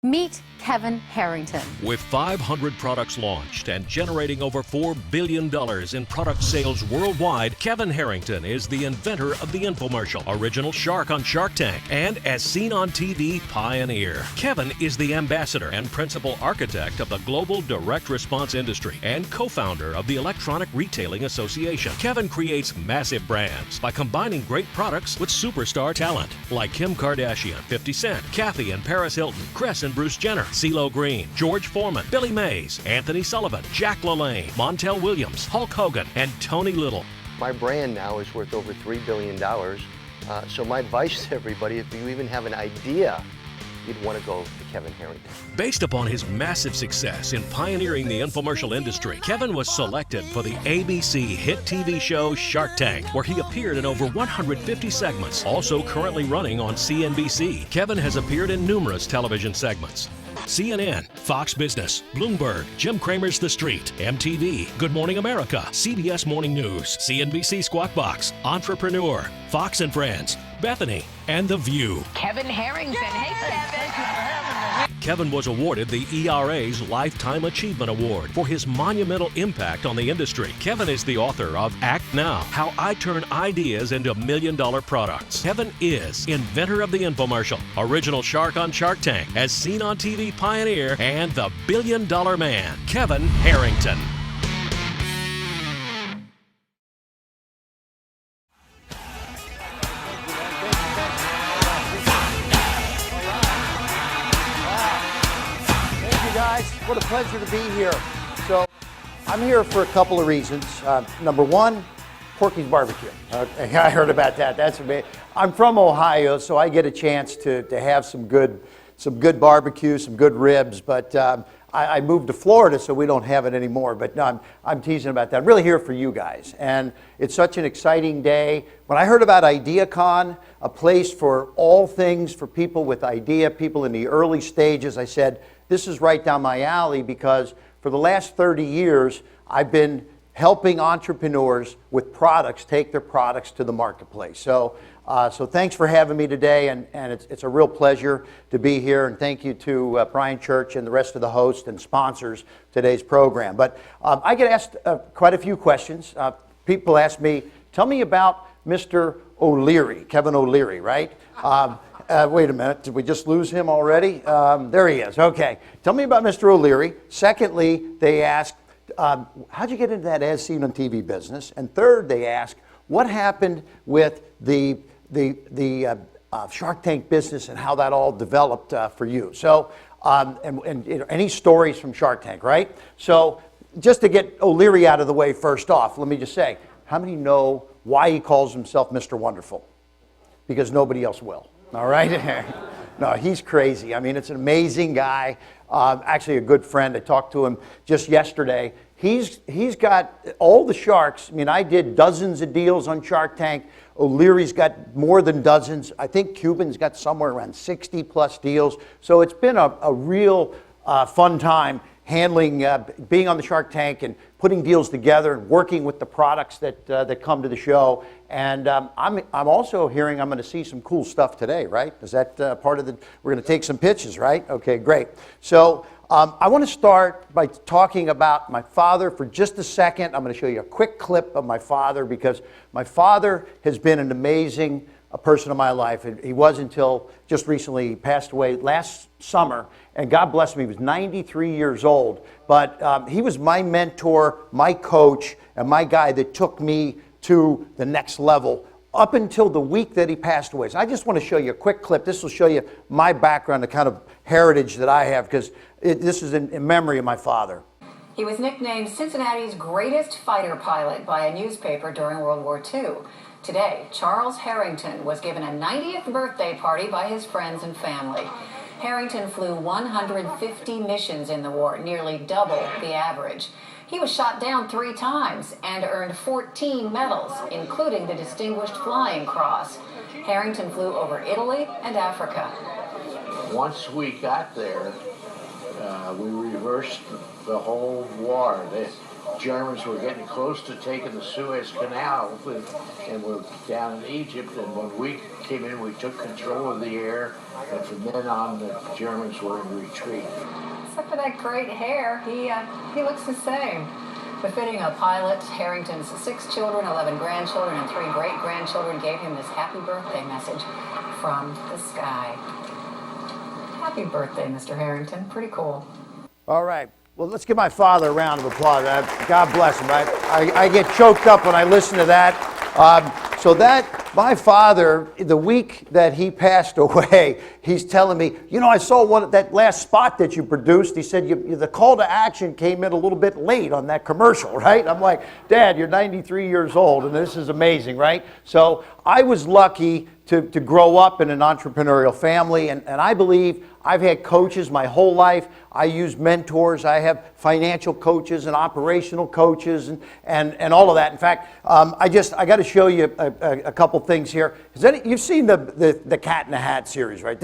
Meet Kevin Harrington. With 500 products launched and generating over $4 billion in product sales worldwide, Kevin Harrington is the inventor of the infomercial, original shark on Shark Tank, and as seen on TV, pioneer. Kevin is the ambassador and principal architect of the global direct response industry and co-founder of the Electronic Retailing Association. Kevin creates massive brands by combining great products with superstar talent like Kim Kardashian, 50 Cent, Kathy and Paris Hilton, Chris and Bruce Jenner, CeeLo Green, George Foreman, Billy Mays, Anthony Sullivan, Jack LaLanne, Montel Williams, Hulk Hogan, and Tony Little. My brand now is worth over $3 billion. So my advice to everybody, if you even have an idea, you'd want to go to Kevin Harrington. Based upon his massive success in pioneering the infomercial industry, Kevin was selected for the ABC hit TV show Shark Tank, where he appeared in over 150 segments, also currently running on CNBC. Kevin has appeared in numerous television segments: CNN, Fox Business, Bloomberg, Jim Cramer's The Street, MTV, Good Morning America, CBS Morning News, CNBC Squawk Box, Entrepreneur, Fox and Friends, Bethany, and The View. Kevin Harrington. Hey, Kevin. Thank you for having me. Kevin was awarded the ERA's Lifetime Achievement Award for his monumental impact on the industry. Kevin is the author of Act Now, How I Turn Ideas into Million-Dollar Products. Kevin is inventor of the infomercial, original shark on Shark Tank, as seen on TV pioneer, and the billion-dollar man, Kevin Harrington. What a pleasure to be here. So I'm here for a couple of reasons. Number one, Porky's Barbecue. I heard about that. That's amazing. I'm from Ohio, so I get a chance to have some good barbecue, some good ribs. But I moved to Florida, so we don't have it anymore. But no, I'm teasing about that. I'm really here for you guys, and it's such an exciting day. When I heard about IDEAcon, a place for all things for people with idea, people in the early stages, I said, this is right down my alley, because for the last 30 years, I've been helping entrepreneurs with products take their products to the marketplace. So thanks for having me today, and it's a real pleasure to be here, and thank you to Brian Church and the rest of the hosts and sponsors today's program. But I get asked quite a few questions. People ask me, tell me about Mr. O'Leary, Kevin O'Leary, right? Wait a minute, did we just lose him already? There he is, okay. Tell me about Mr. O'Leary. Secondly, they ask, how'd you get into that as seen on TV business? And third, they ask, what happened with the Shark Tank business and how that all developed for you? So, and you know, any stories from Shark Tank, right? So, just to get O'Leary out of the way first off, let me just say, how many know why he calls himself Mr. Wonderful? Because nobody else will. All right? No, he's crazy. I mean, it's an amazing guy. Actually, a good friend. I talked to him just yesterday. He's got all the sharks. I mean, I did dozens of deals on Shark Tank. O'Leary's got more than dozens. I think Cuban's got somewhere around 60 plus deals. So it's been a real fun time handling, being on the Shark Tank and putting deals together and working with the products that come to the show. And I'm also hearing I'm going to see some cool stuff today, right? Is that part of the, we're going to take some pitches, right? Okay, great. So I want to start by talking about my father for just a second. I'm going to show you a quick clip of my father, because my father has been an amazing person in my life. He was until just recently. He passed away last summer, and God bless him, he was 93 years old. But he was my mentor, my coach, and my guy that took me to the next level up until the week that he passed away. So I just want to show you a quick clip. This will show you my background, the kind of heritage that I have, because this is in memory of my father. He was nicknamed Cincinnati's greatest fighter pilot by a newspaper during World War II. Today, Charles Harrington was given a 90th birthday party by his friends and family. Harrington flew 150 missions in the war, nearly double the average. He was shot down 3 times and earned 14 medals, including the Distinguished Flying Cross. Harrington flew over Italy and Africa. Once we got there, we reversed the whole war. The Germans were getting close to taking the Suez Canal, and we're down in Egypt, and when we came in, we took control of the air, and from then on, the Germans were in retreat. Except for that great hair, he looks the same. Befitting a pilot, Harrington's 6 children, 11 grandchildren, and 3 great-grandchildren gave him this happy birthday message from the sky. Happy birthday, Mr. Harrington. Pretty cool. All right. Well, let's give my father a round of applause. God bless him. I get choked up when I listen to that. My father, the week that he passed away, he's telling me, I saw that last spot that you produced. He said, the call to action came in a little bit late on that commercial, right? I'm like, Dad, you're 93 years old, and this is amazing, right? So I was lucky to grow up in an entrepreneurial family, and I believe I've had coaches my whole life. I use mentors. I have financial coaches and operational coaches and all of that. In fact, I got to show you a couple things here. You've seen the Cat in the Hat series, right?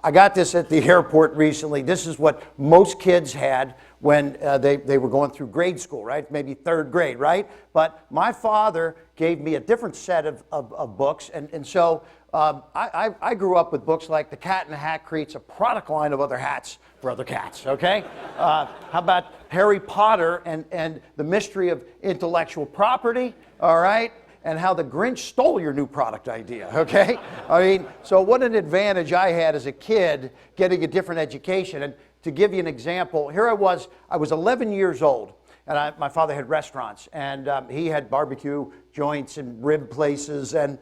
I got this at the airport recently. This is what most kids had when they were going through grade school, right? Maybe 3rd grade, right? But my father gave me a different set of books, and so I grew up with books like The Cat in the Hat creates a product line of other hats for other cats, okay? How about Harry Potter and the mystery of intellectual property, all right? And how the Grinch stole your new product idea, okay? I mean, so what an advantage I had as a kid getting a different education. And to give you an example, here I was 11 years old, and my father had restaurants, and he had barbecue joints and rib places and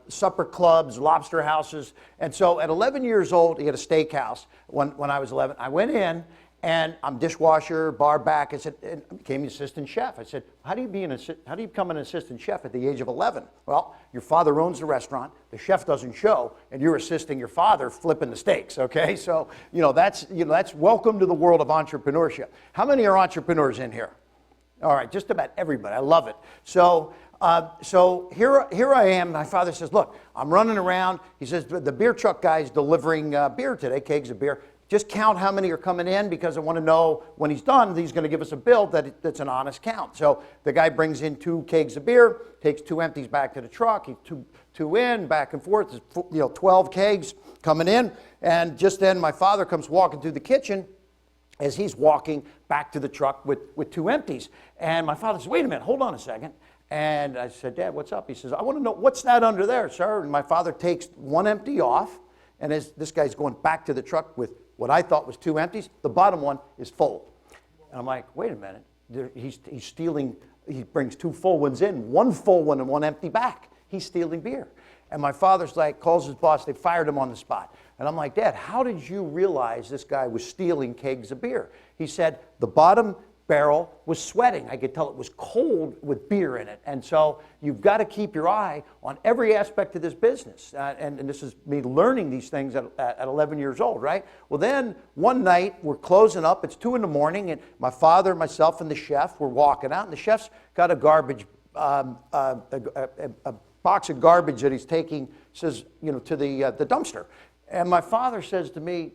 supper clubs, lobster houses. And so at 11 years old, he had a steakhouse. When I was 11, I went in, and I'm dishwasher, bar back. I became an assistant chef. I said, how do you become an assistant chef at the age of 11? Well, your father owns the restaurant, the chef doesn't show, and you're assisting your father flipping the steaks, okay? So, that's welcome to the world of entrepreneurship. How many are entrepreneurs in here? All right, just about everybody. I love it. So here I am. My father says, look, I'm running around. He says, the beer truck guy's delivering beer today, kegs of beer. Just count how many are coming in, because I want to know when he's done, he's going to give us a bill that's an honest count. So the guy brings in 2 kegs of beer, takes 2 empties back to the truck, two in, back and forth. There's 12 kegs coming in. And just then my father comes walking through the kitchen as he's walking back to the truck with 2 empties. And my father says, wait a minute, hold on a second. And I said, Dad, what's up? He says, I want to know, what's that under there, sir? And my father takes 1 empty off, and as this guy's going back to the truck with what I thought was 2 empties, the bottom one is full. And I'm like, wait a minute, he's stealing, he brings 2 full ones in, 1 full one and 1 empty back. He's stealing beer. And my father's like, calls his boss, they fired him on the spot. And I'm like, Dad, how did you realize this guy was stealing kegs of beer? He said, the bottom barrel was sweating. I could tell it was cold with beer in it. And so you've got to keep your eye on every aspect of this business. And this is me learning these things at 11 years old, right? Well, then one night we're closing up. It's 2 in the morning, and my father, myself, and the chef were walking out. And the chef's got a garbage, a box of garbage that he's taking, says, to the dumpster. And my father says to me,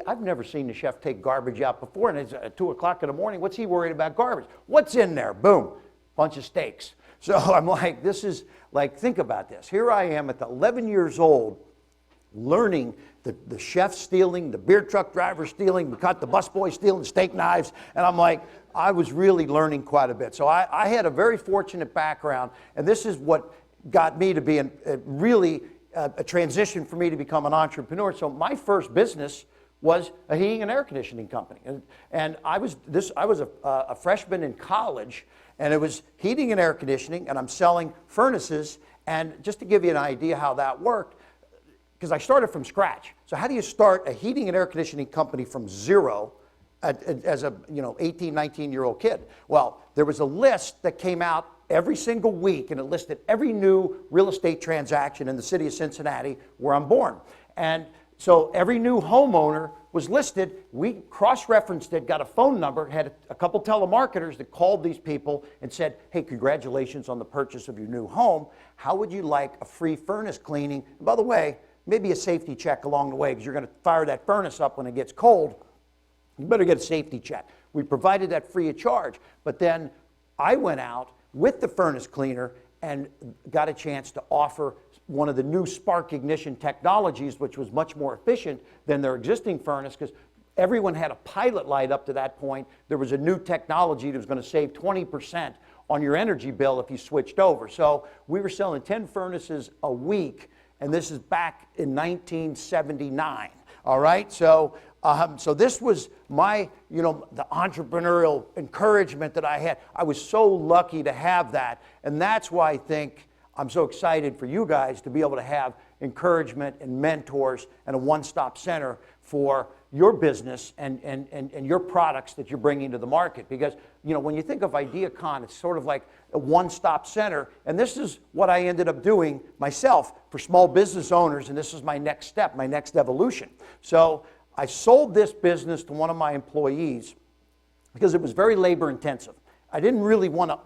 I've never seen the chef take garbage out before, and it's at 2 o'clock in the morning. What's he worried about garbage? What's in there? Boom, bunch of steaks. So I'm like, this is like, think about this. Here I am at 11 years old, learning the chef stealing, the beer truck driver stealing, we caught the busboy stealing steak knives, and I'm like, I was really learning quite a bit. So I had a very fortunate background, and this is what got me to be a transition for me to become an entrepreneur. So my first business was a heating and air conditioning company. And I was a freshman in college, and it was heating and air conditioning, and I'm selling furnaces. And just to give you an idea how that worked, because I started from scratch. So how do you start a heating and air conditioning company from zero as a 18, 19-year-old kid? Well, there was a list that came out every single week, and it listed every new real estate transaction in the city of Cincinnati where I'm born. And so every new homeowner was listed. We cross-referenced it, got a phone number, had a couple telemarketers that called these people and said, hey, congratulations on the purchase of your new home. How would you like a free furnace cleaning? And by the way, maybe a safety check along the way, because you're going to fire that furnace up when it gets cold. You better get a safety check. We provided that free of charge. But then I went out with the furnace cleaner and got a chance to offer one of the new spark ignition technologies, which was much more efficient than their existing furnace, because everyone had a pilot light up to that point. There was a new technology that was going to save 20% on your energy bill if you switched over. So we were selling 10 furnaces a week, and this is back in 1979. All right, so this was my, the entrepreneurial encouragement that I had. I was so lucky to have that, and that's why I think I'm so excited for you guys to be able to have encouragement and mentors and a one-stop center for your business and your products that you're bringing to the market. Because, when you think of IDEAcon, it's sort of like a one-stop center. And this is what I ended up doing myself for small business owners, and this is my next step, my next evolution. So I sold this business to one of my employees because it was very labor intensive. I didn't really want to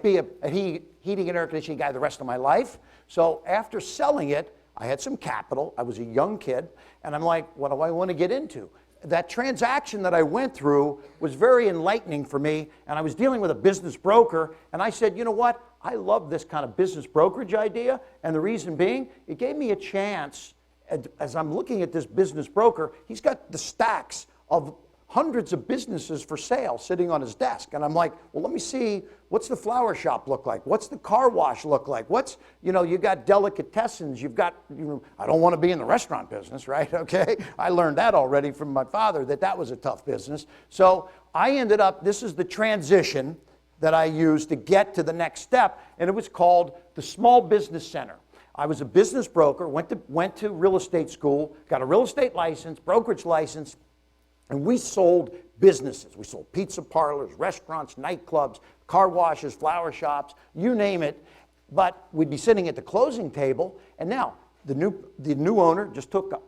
be a heating and air conditioning guy the rest of my life. So after selling it, I had some capital. I was a young kid, and I'm like, what do I want to get into? That transaction that I went through was very enlightening for me, and I was dealing with a business broker, and I said, you know what? I love this kind of business brokerage idea, and the reason being, it gave me a chance, as I'm looking at this business broker, he's got the stacks of hundreds of businesses for sale sitting on his desk. And I'm like, well, let me see, what's the flower shop look like? What's the car wash look like? What's, you got delicatessens, you've got, I don't want to be in the restaurant business, right? Okay. I learned that already from my father, that was a tough business. So I ended up, this is the transition that I used to get to the next step, and it was called the Small Business Center. I was a business broker, went to real estate school, got a real estate license, brokerage license, and we sold businesses. We sold pizza parlors, restaurants, nightclubs, car washes, flower shops, you name it. But we'd be sitting at the closing table, and now the new owner just took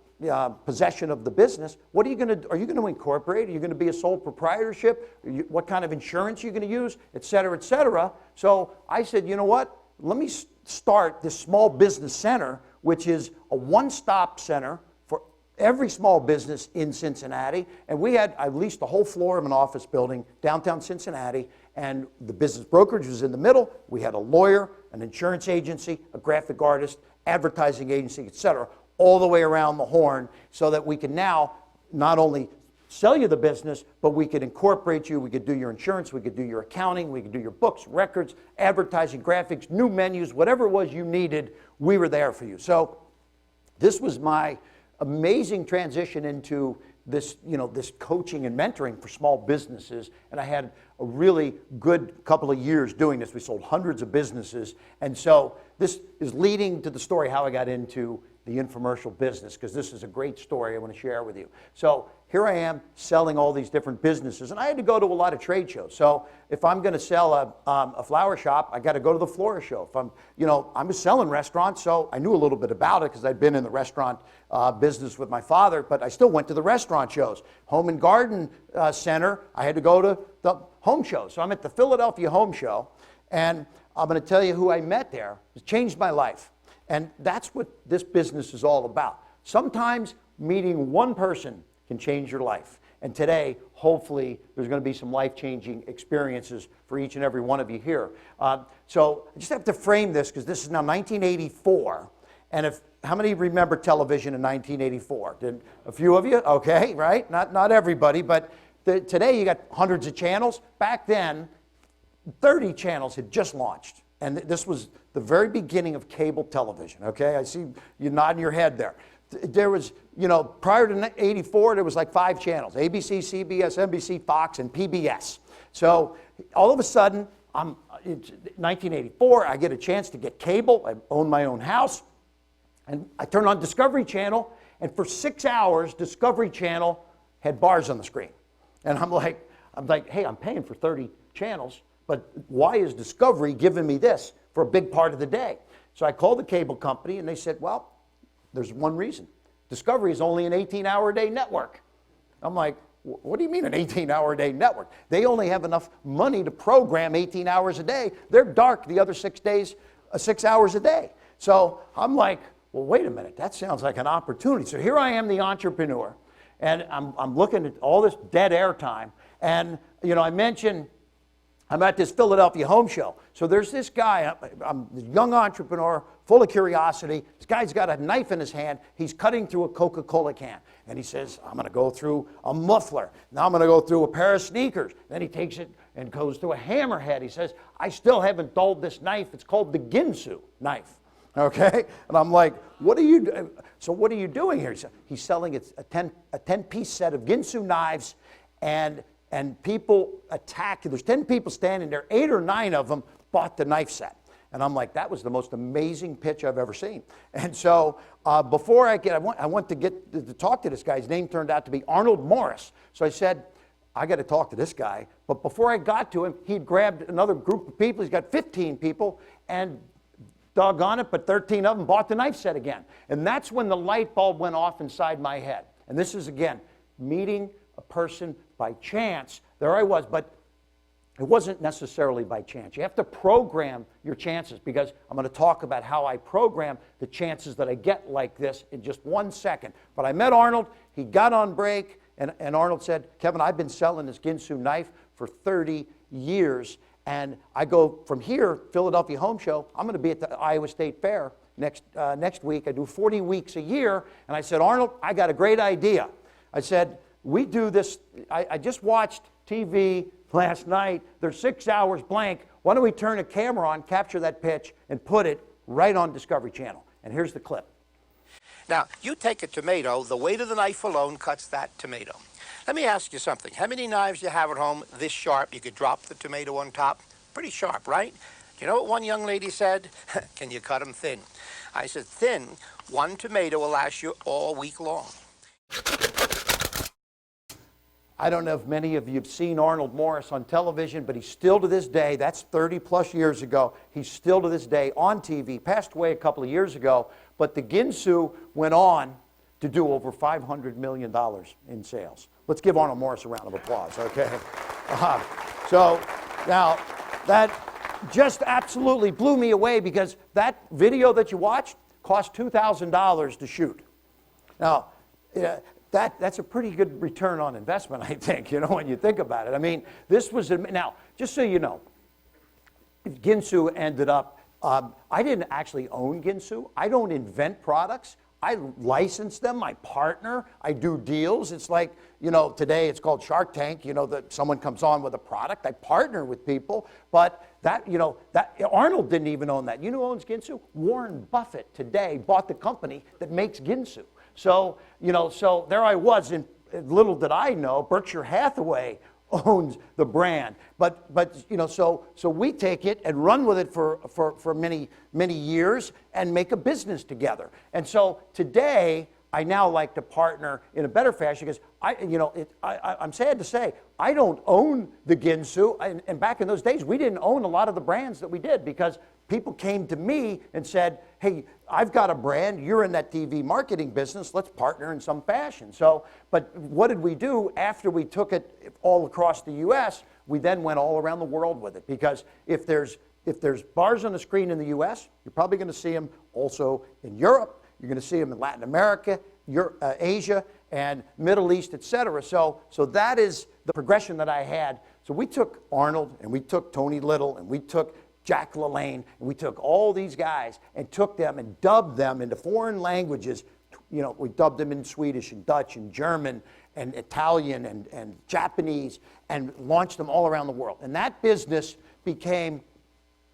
possession of the business. What are you going to? Are you going to incorporate? Are you going to be a sole proprietorship? What kind of insurance are you going to use, et cetera, et cetera? So I said, you know what? Let me start this small business center, which is a one-stop center for every small business in Cincinnati. And I leased the whole floor of an office building downtown Cincinnati, and the business brokerage was in the middle. We had a lawyer, an insurance agency, a graphic artist, advertising agency, et cetera, all the way around the horn, so that we can now not only sell you the business, but we could incorporate you, we could do your insurance, we could do your accounting, we could do your books, records, advertising, graphics, new menus, whatever it was you needed, we were there for you. So this was my amazing transition into this, this coaching and mentoring for small businesses, and I had a really good couple of years doing this. We sold hundreds of businesses, and so this is leading to the story how I got into the infomercial business, because this is a great story I want to share with you. So here I am selling all these different businesses, and I had to go to a lot of trade shows. So if I'm going to sell a flower shop, I got to go to the florist show. If I was selling restaurants, so I knew a little bit about it because I'd been in the restaurant business with my father, but I still went to the restaurant shows. Home and Garden Center, I had to go to the home show. So I'm at the Philadelphia Home Show, and I'm going to tell you who I met there. It changed my life. And that's what this business is all about. Sometimes meeting one person can change your life. And today, hopefully, there's going to be some life-changing experiences for each and every one of you here. So I just have to frame this, because this is now 1984. And how many remember television in 1984? Did a few of you? Okay, right? Not everybody, but today you got hundreds of channels. Back then, 30 channels had just launched. And this was the very beginning of cable television, okay? I see you nodding your head there. There was, prior to 84, there was like 5 channels: ABC, CBS, NBC, Fox, and PBS. So all of a sudden, it's 1984, I get a chance to get cable. I own my own house. And I turn on Discovery Channel, and for 6 hours, Discovery Channel had bars on the screen. And I'm like, hey, I'm paying for 30 channels. But why is Discovery giving me this for a big part of the day? So I called the cable company, and they said, well, there's one reason. Discovery is only an 18-hour-a-day network. I'm like, what do you mean an 18-hour-a-day network? They only have enough money to program 18 hours a day. They're dark the other 6 hours a day. So I'm like, well, wait a minute. That sounds like an opportunity. So here I am, the entrepreneur, and I'm looking at all this dead air time. And, I mentioned I'm at this Philadelphia home show. So there's this guy, I'm a young entrepreneur, full of curiosity. This guy's got a knife in his hand. He's cutting through a Coca-Cola can. And he says, I'm going to go through a muffler. Now I'm going to go through a pair of sneakers. Then he takes it and goes through a hammerhead. He says, I still haven't dulled this knife. It's called the Ginsu knife. Okay? And I'm like, what are you doing? So what are you doing here? He's selling a 10-piece set of Ginsu knives, and people attack. There's 10 people standing there. 8 or 9 of them bought the knife set. And I'm like, that was the most amazing pitch I've ever seen. And so before I went to get to talk to this guy. His name turned out to be Arnold Morris. So I said, I got to talk to this guy. But before I got to him, he'd grabbed another group of people. He's got 15 people, and doggone it, but 13 of them bought the knife set again. And that's when the light bulb went off inside my head. And this is, again, meeting a person by chance. There I was, but it wasn't necessarily by chance. You have to program your chances, because I'm going to talk about how I program the chances that I get like this in just 1 second. But I met Arnold. He got on break, and Arnold said, Kevin, I've been selling this Ginsu knife for 30 years. And I go from here, Philadelphia home show, I'm going to be at the Iowa State Fair next week. I do 40 weeks a year. And I said, Arnold, I got a great idea. I said, we do this. I just watched TV last night. They're 6 hours blank. Why don't we turn a camera on, capture that pitch, and put it right on Discovery Channel? And here's the clip. Now, you take a tomato, the weight of the knife alone cuts that tomato. Let me ask you something. How many knives you have at home this sharp? You could drop the tomato on top. Pretty sharp, right? You know what one young lady said? Can you cut them thin? I said, thin, 1 tomato will last you all week long. I don't know if many of you have seen Arnold Morris on television, but he's still to this day, that's 30 plus years ago, he's still to this day on TV, passed away a couple of years ago, but the Ginsu went on to do over $500 million in sales. Let's give Arnold Morris a round of applause, okay? So now, that just absolutely blew me away, because that video that you watched cost $2,000 to shoot. Now, that's a pretty good return on investment, I think, when you think about it. I mean, this was, now, just so you know, Ginsu ended up, I didn't actually own Ginsu. I don't invent products. I license them, I partner, I do deals. It's like, today it's called Shark Tank, that someone comes on with a product. I partner with people, but that Arnold didn't even own that. You know who owns Ginsu? Warren Buffett today bought the company that makes Ginsu. So, so there I was, and little did I know, Berkshire Hathaway owns the brand. But so we take it and run with it for many years and make a business together. And so today, I now like to partner in a better fashion, because I'm sad to say, I don't own the Ginsu. And back in those days, we didn't own a lot of the brands that we did, because people came to me and said, hey, I've got a brand, you're in that TV marketing business, let's partner in some fashion. So, but what did we do after we took it all across the US? We then went all around the world with it, because if there's bars on the screen in the US, you're probably going to see them also in Europe, you're going to see them in Latin America, Asia, and Middle East, etc. So that is the progression that I had. So we took Arnold, and we took Tony Little, and we took Jack LaLanne, and we took all these guys and took them and dubbed them into foreign languages. We dubbed them in Swedish and Dutch and German and Italian and Japanese, and launched them all around the world. And that business became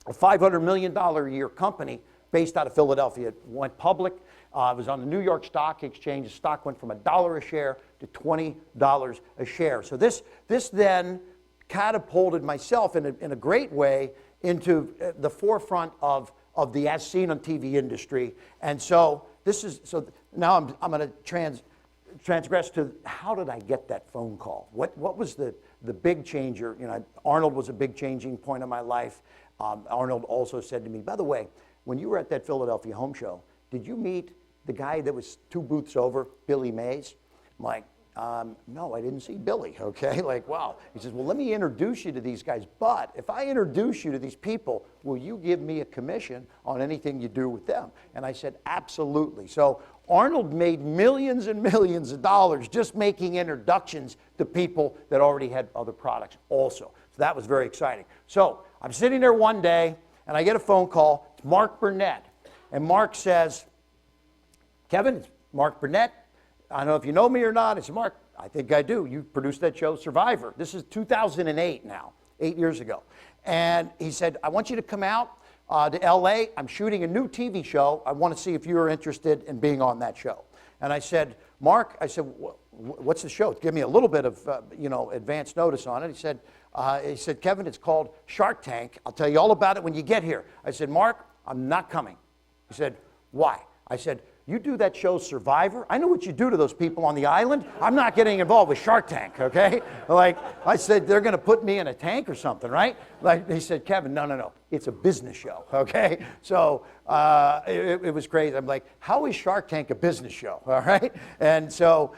a $500 million a year company based out of Philadelphia. It went public. It was on the New York Stock Exchange. The stock went from $1 a share to $20 a share. So this then catapulted myself in a great way into the forefront of the as seen on TV industry. And so now I'm going to transgress to, how did I get that phone call? What was the big changer? Arnold was a big changing point in my life. Arnold also said to me, by the way, when you were at that Philadelphia home show, did you meet the guy that was 2 booths over, Billy Mays? I'm like, no, I didn't see Billy, okay? Like, wow. He says, well, let me introduce you to these guys, but if I introduce you to these people, will you give me a commission on anything you do with them? And I said, absolutely. So Arnold made millions and millions of dollars just making introductions to people that already had other products also. So that was very exciting. So I'm sitting there one day, and I get a phone call. It's Mark Burnett. And Mark says, Kevin, it's Mark Burnett. I don't know if you know me or not. I said, Mark, I think I do. You produced that show, Survivor. This is 2008 now, 8 years ago. And he said, I want you to come out to LA. I'm shooting a new TV show. I want to see if you're interested in being on that show. And I said, Mark, I said, what's the show? Give me a little bit of, advance notice on it. He said, Kevin, it's called Shark Tank. I'll tell you all about it when you get here. I said, Mark, I'm not coming. He said, why? I said, you do that show Survivor? I know what you do to those people on the island. I'm not getting involved with Shark Tank, okay? Like, I said, they're going to put me in a tank or something, right? Like, he said, Kevin, no. It's a business show, okay? So it was crazy. I'm like, how is Shark Tank a business show, all right? And so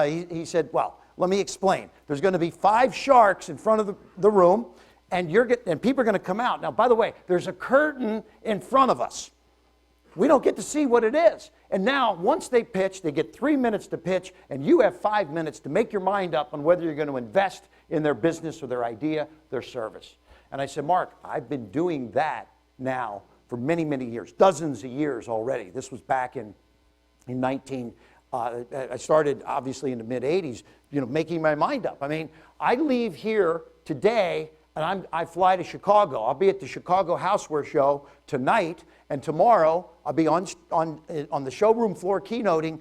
he said, well, let me explain. There's going to be 5 sharks in front of the room, and people are going to come out. Now, by the way, there's a curtain in front of us. We don't get to see what it is. And now, once they pitch, they get 3 minutes to pitch, and you have 5 minutes to make your mind up on whether you're going to invest in their business or their idea, their service. And I said, Mark, I've been doing that now for many, many years, dozens of years already. This was back in I started obviously in the mid-'80s, making my mind up. I mean, I leave here today, and I fly to Chicago. I'll be at the Chicago Houseware Show tonight, and tomorrow I'll be on the showroom floor keynoting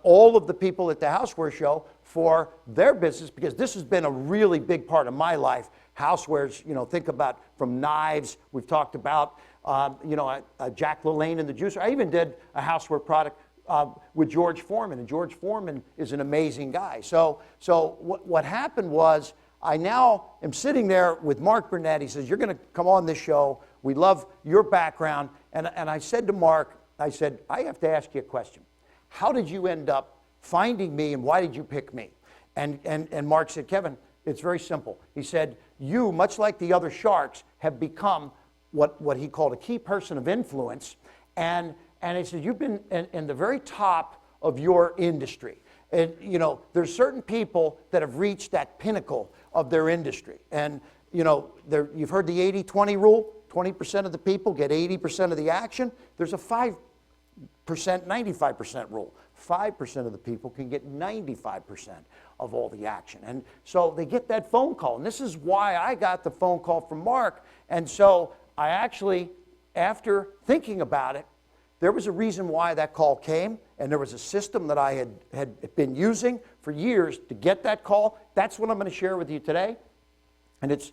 all of the people at the Houseware Show for their business, because this has been a really big part of my life. Housewares, think about from knives. We've talked about, Jack LaLanne and the juicer. I even did a houseware product with George Foreman, and George Foreman is an amazing guy. So what happened was, I now am sitting there with Mark Burnett. He says, you're going to come on this show. We love your background. And I said to Mark, I said, I have to ask you a question. How did you end up finding me, and why did you pick me? And Mark said, Kevin, it's very simple. He said, you, much like the other sharks, have become what he called a key person of influence. And he said, you've been in the very top of your industry. And, there's certain people that have reached that pinnacle of their industry. And, you've heard the 80-20 rule. 20% of the people get 80% of the action. There's a 5%, 95% rule. 5% of the people can get 95% of all the action. And so they get that phone call. And this is why I got the phone call from Mark. And so I actually, after thinking about it, there was a reason why that call came, and there was a system that I had been using for years to get that call. That's what I'm going to share with you today. And it's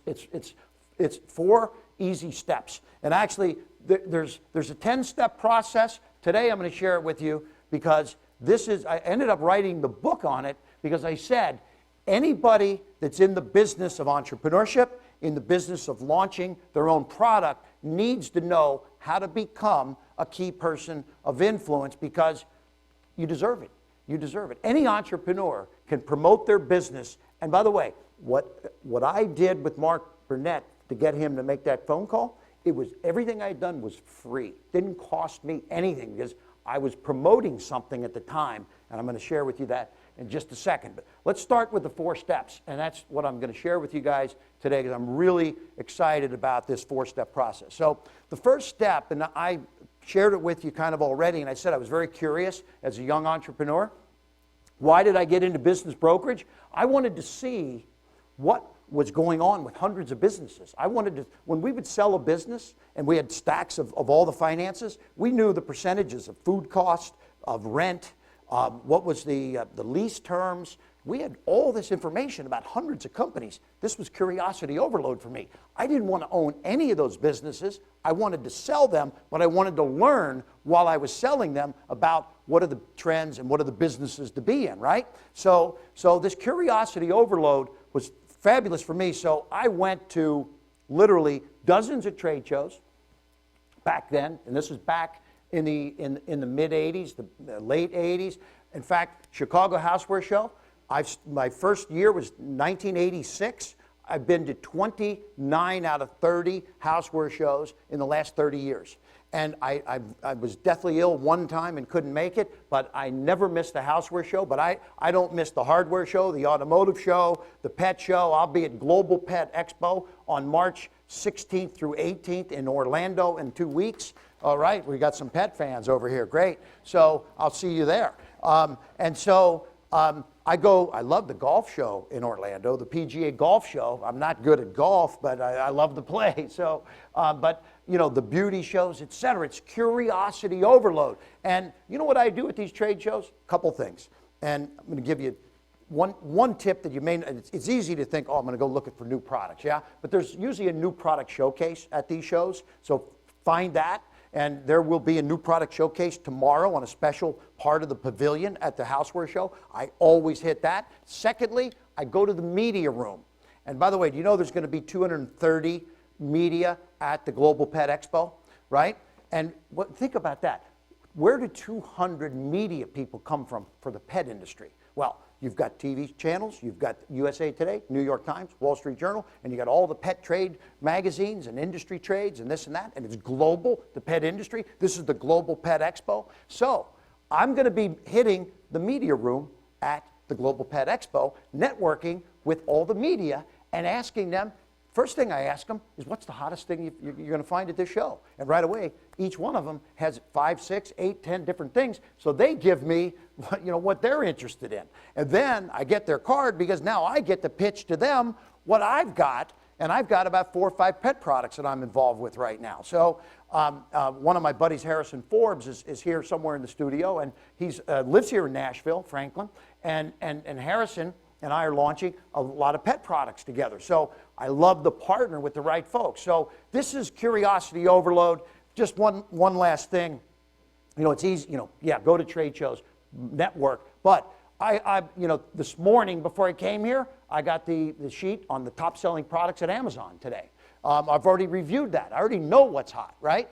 4 easy steps. And actually, there's a 10-step process. Today I'm going to share it with you because I ended up writing the book on it because I said, anybody that's in the business of entrepreneurship, in the business of launching their own product, needs to know how to become a key person of influence, because you deserve it. You deserve it. Any entrepreneur can promote their business. And by the way, what I did with Mark Burnett to get him to make that phone call, everything I had done was free. Didn't cost me anything, because I was promoting something at the time, and I'm going to share with you that in just a second. But let's start with the 4 steps, and that's what I'm going to share with you guys today, because I'm really excited about this 4-step process. So the first step, and I shared it with you kind of already, and I said I was very curious as a young entrepreneur. Why did I get into business brokerage? I wanted to see what was going on with hundreds of businesses. I wanted to, when we would sell a business and we had stacks of all the finances, we knew the percentages of food cost, of rent, what was the lease terms. We had all this information about hundreds of companies. This was curiosity overload for me. I didn't want to own any of those businesses. I wanted to sell them, but I wanted to learn while I was selling them about what are the trends and what are the businesses to be in, right? So this curiosity overload was fabulous for me. So I went to literally dozens of trade shows back then, and this was back in the mid-'80s, the late '80s. In fact, Chicago Houseware Show, my first year was 1986. I've been to 29 out of 30 houseware shows in the last 30 years. And I was deathly ill one time and couldn't make it, but I never missed the houseware show. But I don't miss the hardware show, the automotive show, the pet show. I'll be at Global Pet Expo on March 16th through 18th in Orlando in 2 weeks. All right, we got some pet fans over here. Great. So I'll see you there. I love the golf show in Orlando, the PGA golf show. I'm not good at golf, but I love to play. So, but you know, the beauty shows, et cetera. It's curiosity overload. And you know what I do at these trade shows? A couple things. And I'm going to give you one tip that you may, it's easy to think, oh, I'm going to go looking for new products, yeah? But there's usually a new product showcase at these shows. So find that. And there will be a new product showcase tomorrow on a special part of the pavilion at the houseware show. I always hit that. Secondly, I go to the media room. And by the way, do you know there's going to be 230 media at the Global Pet Expo, right? And think about that. Where do 200 media people come from for the pet industry? Well, you've got TV channels, you've got USA Today, New York Times, Wall Street Journal, and you got all the pet trade magazines and industry trades and this and that, and it's global, the pet industry. This is the Global Pet Expo. So I'm going to be hitting the media room at the Global Pet Expo, networking with all the media and asking them, first thing I ask them is, what's the hottest thing you're going to find at this show? And right away, each one of them has 5, 6, 8, 10 different things. So they give me what they're interested in. And then I get their card because now I get to pitch to them what I've got. And I've got about 4 or 5 pet products that I'm involved with right now. So one of my buddies, Harrison Forbes, is here somewhere in the studio. And he lives here in Nashville, Franklin. And Harrison and I are launching a lot of pet products together. So I love to partner with the right folks. So this is curiosity overload. Just one last thing. It's easy, go to trade shows, network. But this morning before I came here, I got the sheet on the top selling products at Amazon today. I've already reviewed that. I already know what's hot, right?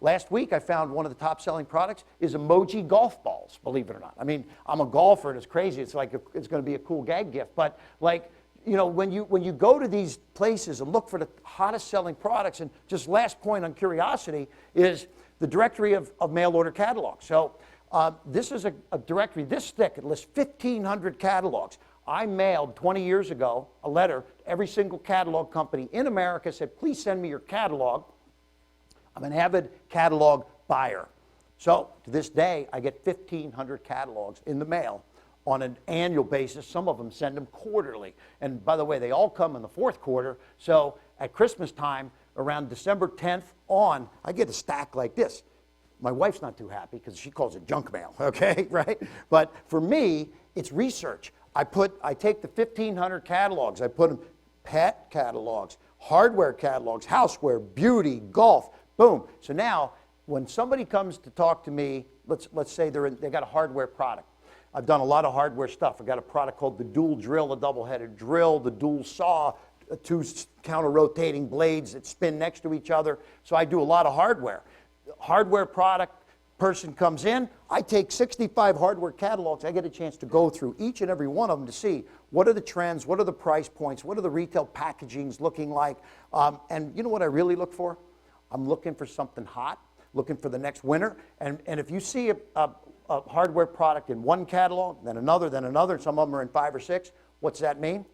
Last week I found one of the top selling products is emoji golf balls, believe it or not. I mean, I'm a golfer and it's crazy. It's like it's going to be a cool gag gift. But when you go to these places and look for the hottest selling products, and just last point on curiosity is the directory of mail order catalogs. So this is a directory this thick. It lists 1,500 catalogs. I mailed 20 years ago a letter to every single catalog company in America, said, please send me your catalog. I'm an avid catalog buyer. So to this day, I get 1,500 catalogs in the mail on an annual basis. Some of them send them quarterly. And by the way, they all come in the fourth quarter. So at Christmas time, around December 10th on, I get a stack like this. My wife's not too happy because she calls it junk mail, okay, right? But for me, it's research. I take the 1,500 catalogs, I put them pet catalogs, hardware catalogs, houseware, beauty, golf, boom. So now, when somebody comes to talk to me, let's say they got a hardware product. I've done a lot of hardware stuff. I've got a product called the dual drill, a double-headed drill, the dual saw, 2 counter-rotating blades that spin next to each other. So I do a lot of hardware. Hardware product, person comes in, I take 65 hardware catalogs, I get a chance to go through each and every one of them to see what are the trends, what are the price points, what are the retail packagings looking like, and you know what I really look for? I'm looking for something hot, looking for the next winner, and if you see a hardware product in one catalog, then another, and some of them are in 5 or 6, what's that mean?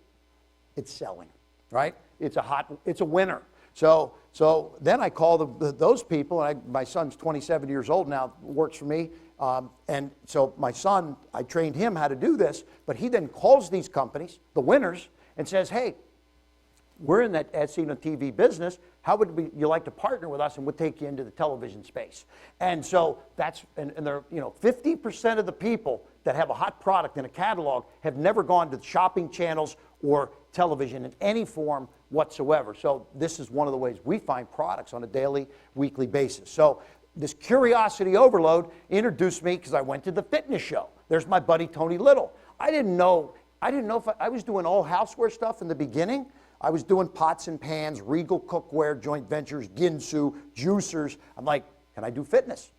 It's selling, right? It's a winner. So then I call those people, and my son's 27 years old now, works for me, and so my son, I trained him how to do this, but he then calls these companies, the winners, and says, hey, we're in that IDEAcon TV business, how would you like to partner with us, and we'll take you into the television space. And so and they're, 50% of the people that have a hot product in a catalog have never gone to shopping channels or television in any form whatsoever. So this is one of the ways we find products on a daily, weekly basis. So this curiosity overload introduced me because I went to the fitness show. There's my buddy Tony Little. I didn't know if I was doing all houseware stuff in the beginning. I was doing pots and pans, Regal cookware, joint ventures, Ginsu, juicers. I'm like, can I do fitness?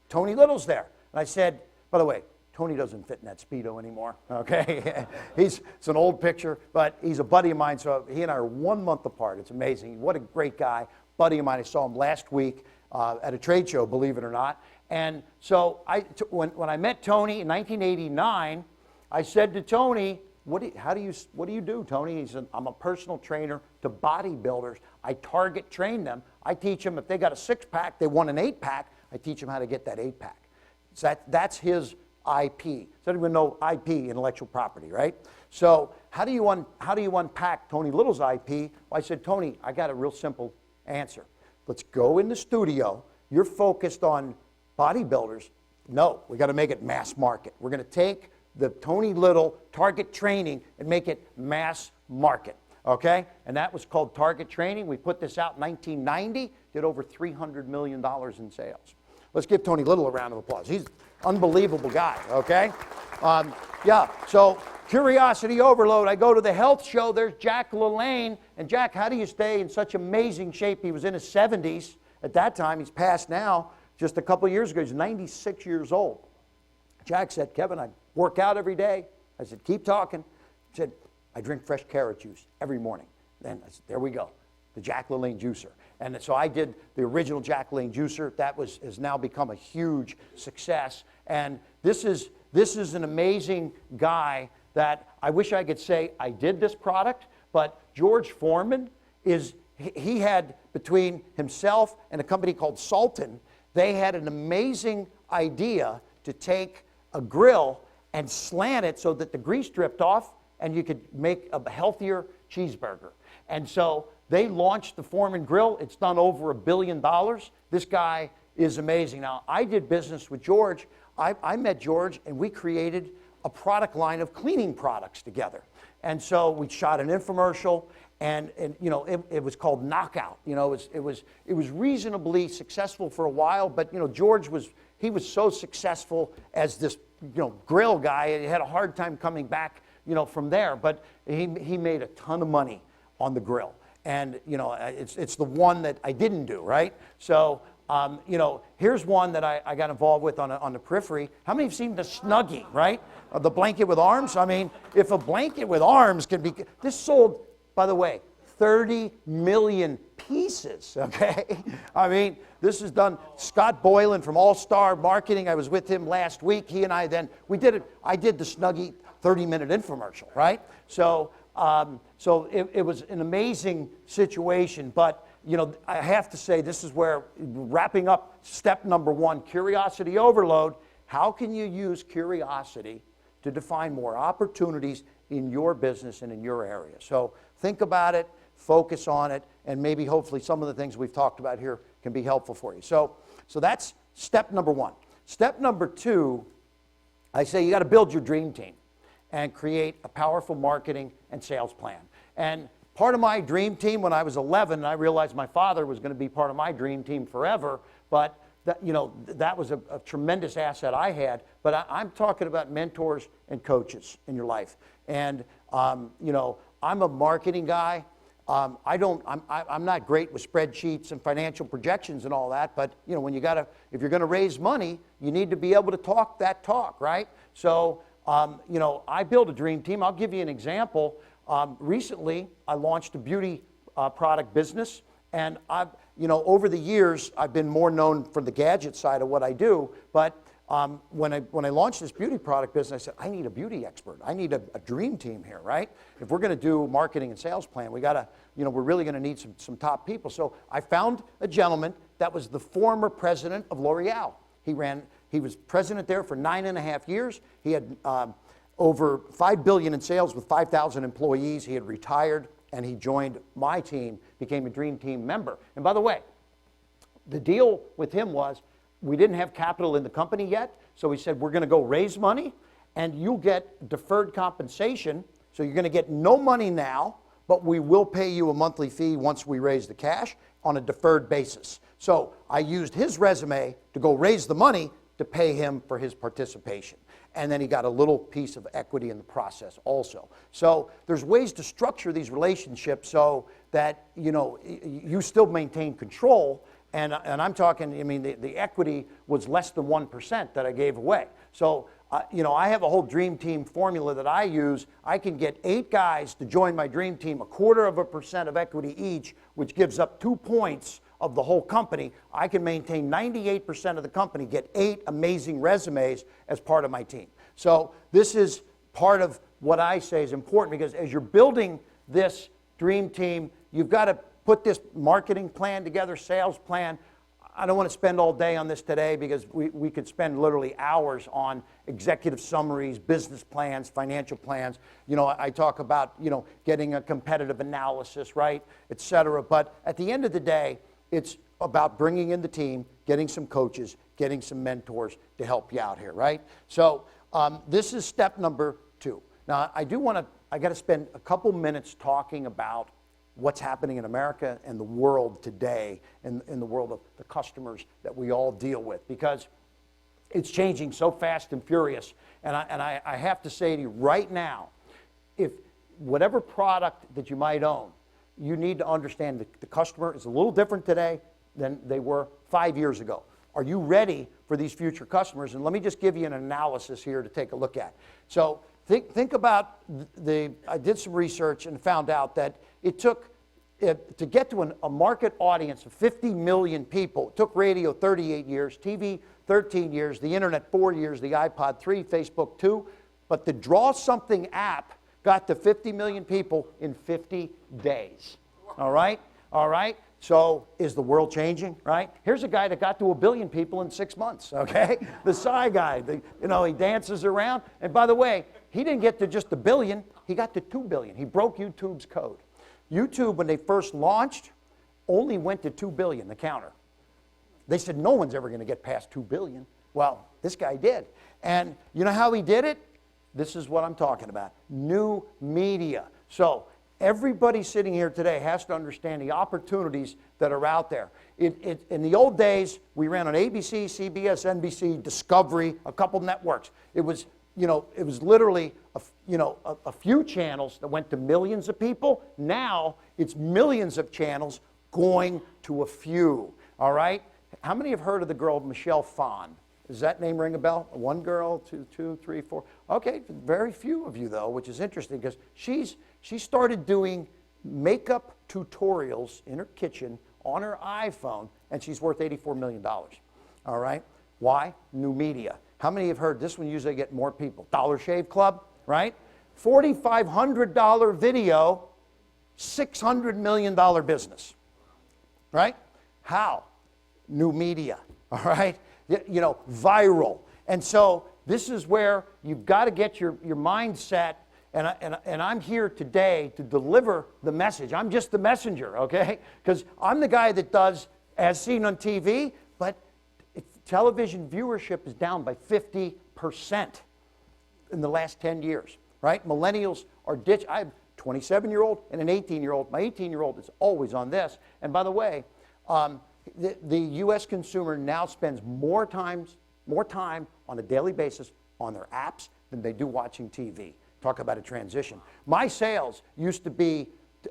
Tony Little's there. And I said, by the way, Tony doesn't fit in that Speedo anymore, okay? It's an old picture, but he's a buddy of mine, so he and I are 1 month apart. It's amazing. What a great guy. Buddy of mine, I saw him last week at a trade show, believe it or not. And so when I met Tony in 1989, I said to Tony, what do you do, Tony? He said, I'm a personal trainer to bodybuilders. I target train them. I teach them if they got a 6-pack, they want an 8-pack, I teach them how to get that 8-pack. So that's his IP. So I don't even know IP, intellectual property, right? So how do you unpack Tony Little's IP? Well, I said, Tony, I got a real simple answer. Let's go in the studio. You're focused on bodybuilders. No, we got to make it mass market. We're going to take the Tony Little target training and make it mass market, okay? And that was called Target Training. We put this out in 1990, did over $300 million in sales. Let's give Tony Little a round of applause. He's an unbelievable guy, okay? Yeah, so curiosity overload. I go to the health show, there's Jack LaLanne. And Jack, how do you stay in such amazing shape? He was in his 70s at that time. He's passed now. Just a couple of years ago, he's 96 years old. Jack said, Kevin, I work out every day. I said, keep talking. He said, I drink fresh carrot juice every morning. Then I said, there we go, the Jack LaLanne juicer. And so I did the original Jack LaLanne juicer. That has now become a huge success. And this is an amazing guy that I wish I could say I did this product, but George Foreman he had, between himself and a company called Sultan, they had an amazing idea to take a grill and slant it so that the grease dripped off and you could make a healthier cheeseburger. And so they launched the Foreman grill. It's done over $1 billion. This guy is amazing. Now, I did business with George. I met George and we created a product line of cleaning products together. And so we shot an infomercial and you know, it was called Knockout. You know, it was reasonably successful for a while, but you know, George was so successful as this, you know, grill guy. He had a hard time coming back, you know, from there, but he made a ton of money on the grill. And you know, it's the one that I didn't do, right? So you know, here's one that I got involved with on the periphery. How many have seen the Snuggie, right? The blanket with arms. I mean, if a blanket with arms can be, this sold, by the way, 30 million pieces, okay? I mean, this is done. Scott Boylan from All Star Marketing, I was with him last week. He and I then, I did the Snuggie 30-minute infomercial, right? So, it was an amazing situation, but you know, I have to say, this is where, wrapping up step number 1, curiosity overload. How can you use curiosity to define more opportunities in your business and in your area? So think about it, focus on it, and maybe hopefully some of the things we've talked about here can be helpful for you. So that's step number 1. Step number 2, I say you got to build your dream team and create a powerful marketing and sales plan. And part of my dream team when I was 11, I realized my father was going to be part of my dream team forever, but that, you know, that was a tremendous asset I had. But I'm talking about mentors and coaches in your life. And, you know, I'm a marketing guy. I'm not great with spreadsheets and financial projections and all that, but, you know, if you're going to raise money, you need to be able to talk that talk, right? So, you know, I build a dream team. I'll give you an example. Recently, I launched a beauty product business, and you know, over the years, I've been more known for the gadget side of what I do. But when I launched this beauty product business, I said, I need a beauty expert. I need a dream team here, right? If we're going to do marketing and sales plan, we got to, you know, we're really going to need some top people. So I found a gentleman that was the former president of L'Oreal. He was president there for 9.5 years. He had over $5 billion in sales with 5,000 employees. He had retired, and he joined my team, became a dream team member. And by the way, the deal with him was we didn't have capital in the company yet, so he said, we're going to go raise money, and you'll get deferred compensation. So you're going to get no money now, but we will pay you a monthly fee once we raise the cash on a deferred basis. So I used his resume to go raise the money to pay him for his participation. And then he got a little piece of equity in the process also. So there's ways to structure these relationships so that, you know, you still maintain control. And I'm talking, I mean, the equity was less than 1% that I gave away. So, you know, I have a whole dream team formula that I use. I can get 8 guys to join my dream team, 0.25% of equity each, which gives up 2 points of the whole company, I can maintain 98% of the company, get 8 amazing resumes as part of my team. So this is part of what I say is important, because as you're building this dream team, you've got to put this marketing plan together, sales plan. I don't want to spend all day on this today, because we could spend literally hours on executive summaries, business plans, financial plans. You know, I talk about, you know, getting a competitive analysis, right, et cetera. But at the end of the day, it's about bringing in the team, getting some coaches, getting some mentors to help you out here, right? So this is step number 2. Now, I got to spend a couple minutes talking about what's happening in America and the world today, in the world of the customers that we all deal with, because it's changing so fast and furious. And I have to say to you right now, if whatever product that you might own, you need to understand that the customer is a little different today than they were 5 years ago. Are you ready for these future customers? And let me just give you an analysis here to take a look at. So think about I did some research and found out that it took, to get to a market audience of 50 million people, it took radio 38 years, TV 13 years, the internet 4 years, the iPod 3, Facebook 2, but the Draw Something app got to 50 million people in 50 days. All right? All right? So is the world changing, right? Here's a guy that got to 1 billion people in 6 months, okay? The Psy guy, you know, he dances around. And by the way, he didn't get to just 1 billion, he got to 2 billion. He broke YouTube's code. YouTube, when they first launched, only went to 2 billion, the counter. They said no one's ever going to get past 2 billion. Well, this guy did. And you know how he did it? This is what I'm talking about. New media. So everybody sitting here today has to understand the opportunities that are out there. In the old days, we ran on ABC, CBS, NBC, Discovery, a couple networks. It was, you know, it was literally a few channels that went to millions of people. Now it's millions of channels going to a few. All right? How many have heard of the girl Michelle Phan? Does that name ring a bell? 1 girl, 2, 3, 4. Okay, very few of you though, which is interesting, because she started doing makeup tutorials in her kitchen on her iPhone, and she's worth $84 million. All right? Why? New media. How many have heard this one usually get more people? Dollar Shave Club, right? $4,500 video, $600 million business, right? How? New media, all right? You know, viral. And so this is where you've got to get your mindset, and I'm here today to deliver the message. I'm just the messenger, okay? Because I'm the guy that does as seen on TV, but television viewership is down by 50% in the last 10 years, right? Millennials are I have a 27-year-old and an 18-year-old. My 18-year-old is always on this. And by the way, the U.S. consumer now spends more time on a daily basis on their apps than they do watching TV. Talk about a transition. My sales used to be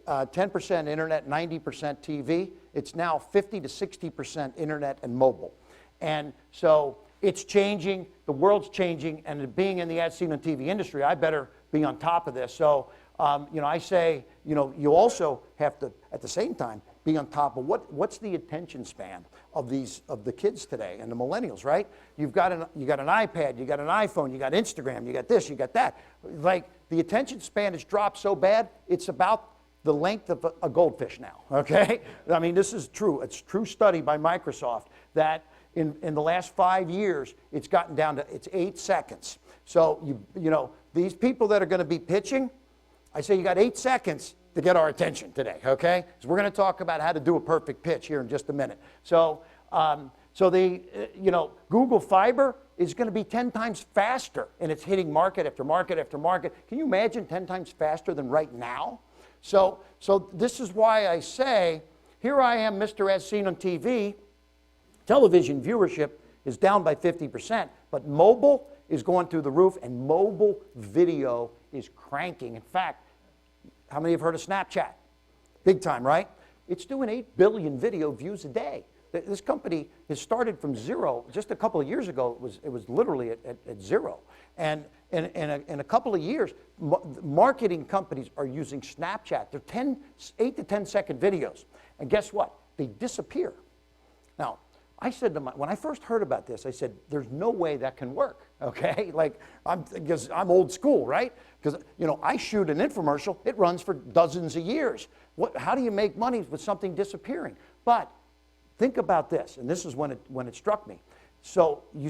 10% internet, 90% TV. It's now 50 to 60% internet and mobile. And so it's changing, the world's changing, and being in the ad seen on TV industry, I better be on top of this. So, you know, I say, you know, you also have to, at the same time, be on top of what's the attention span of the kids today and the millennials, right? You got an iPad, you got an iPhone, you got Instagram, you got this, you got that. Like, the attention span has dropped so bad, it's about the length of a goldfish now, okay? I mean, this is true. It's a true study by Microsoft that in the last 5 years, it's gotten down to, it's 8 seconds. So, you know, these people that are going to be pitching, I say you got 8 seconds to get our attention today, okay? So we're going to talk about how to do a perfect pitch here in just a minute. So, you know, Google Fiber is going to be 10 times faster, and it's hitting market after market after market. Can you imagine 10 times faster than right now? So this is why I say, here I am, Mr. As Seen on TV. Television viewership is down by 50%, but mobile is going through the roof, and mobile video is cranking. In fact, how many have heard of Snapchat? Big time, right? It's doing 8 billion video views a day. This company has started from zero. Just a couple of years ago, it was literally at zero. And in a couple of years, marketing companies are using Snapchat. They're 8 to 10 second videos. And guess what? they disappear. Now, I said to when I first heard about this, I said, there's no way that can work, okay? Like, because I'm old school, right? Because, you know, I shoot an infomercial, it runs for dozens of years. How do you make money with something disappearing? But think about this, and this is when it struck me. So you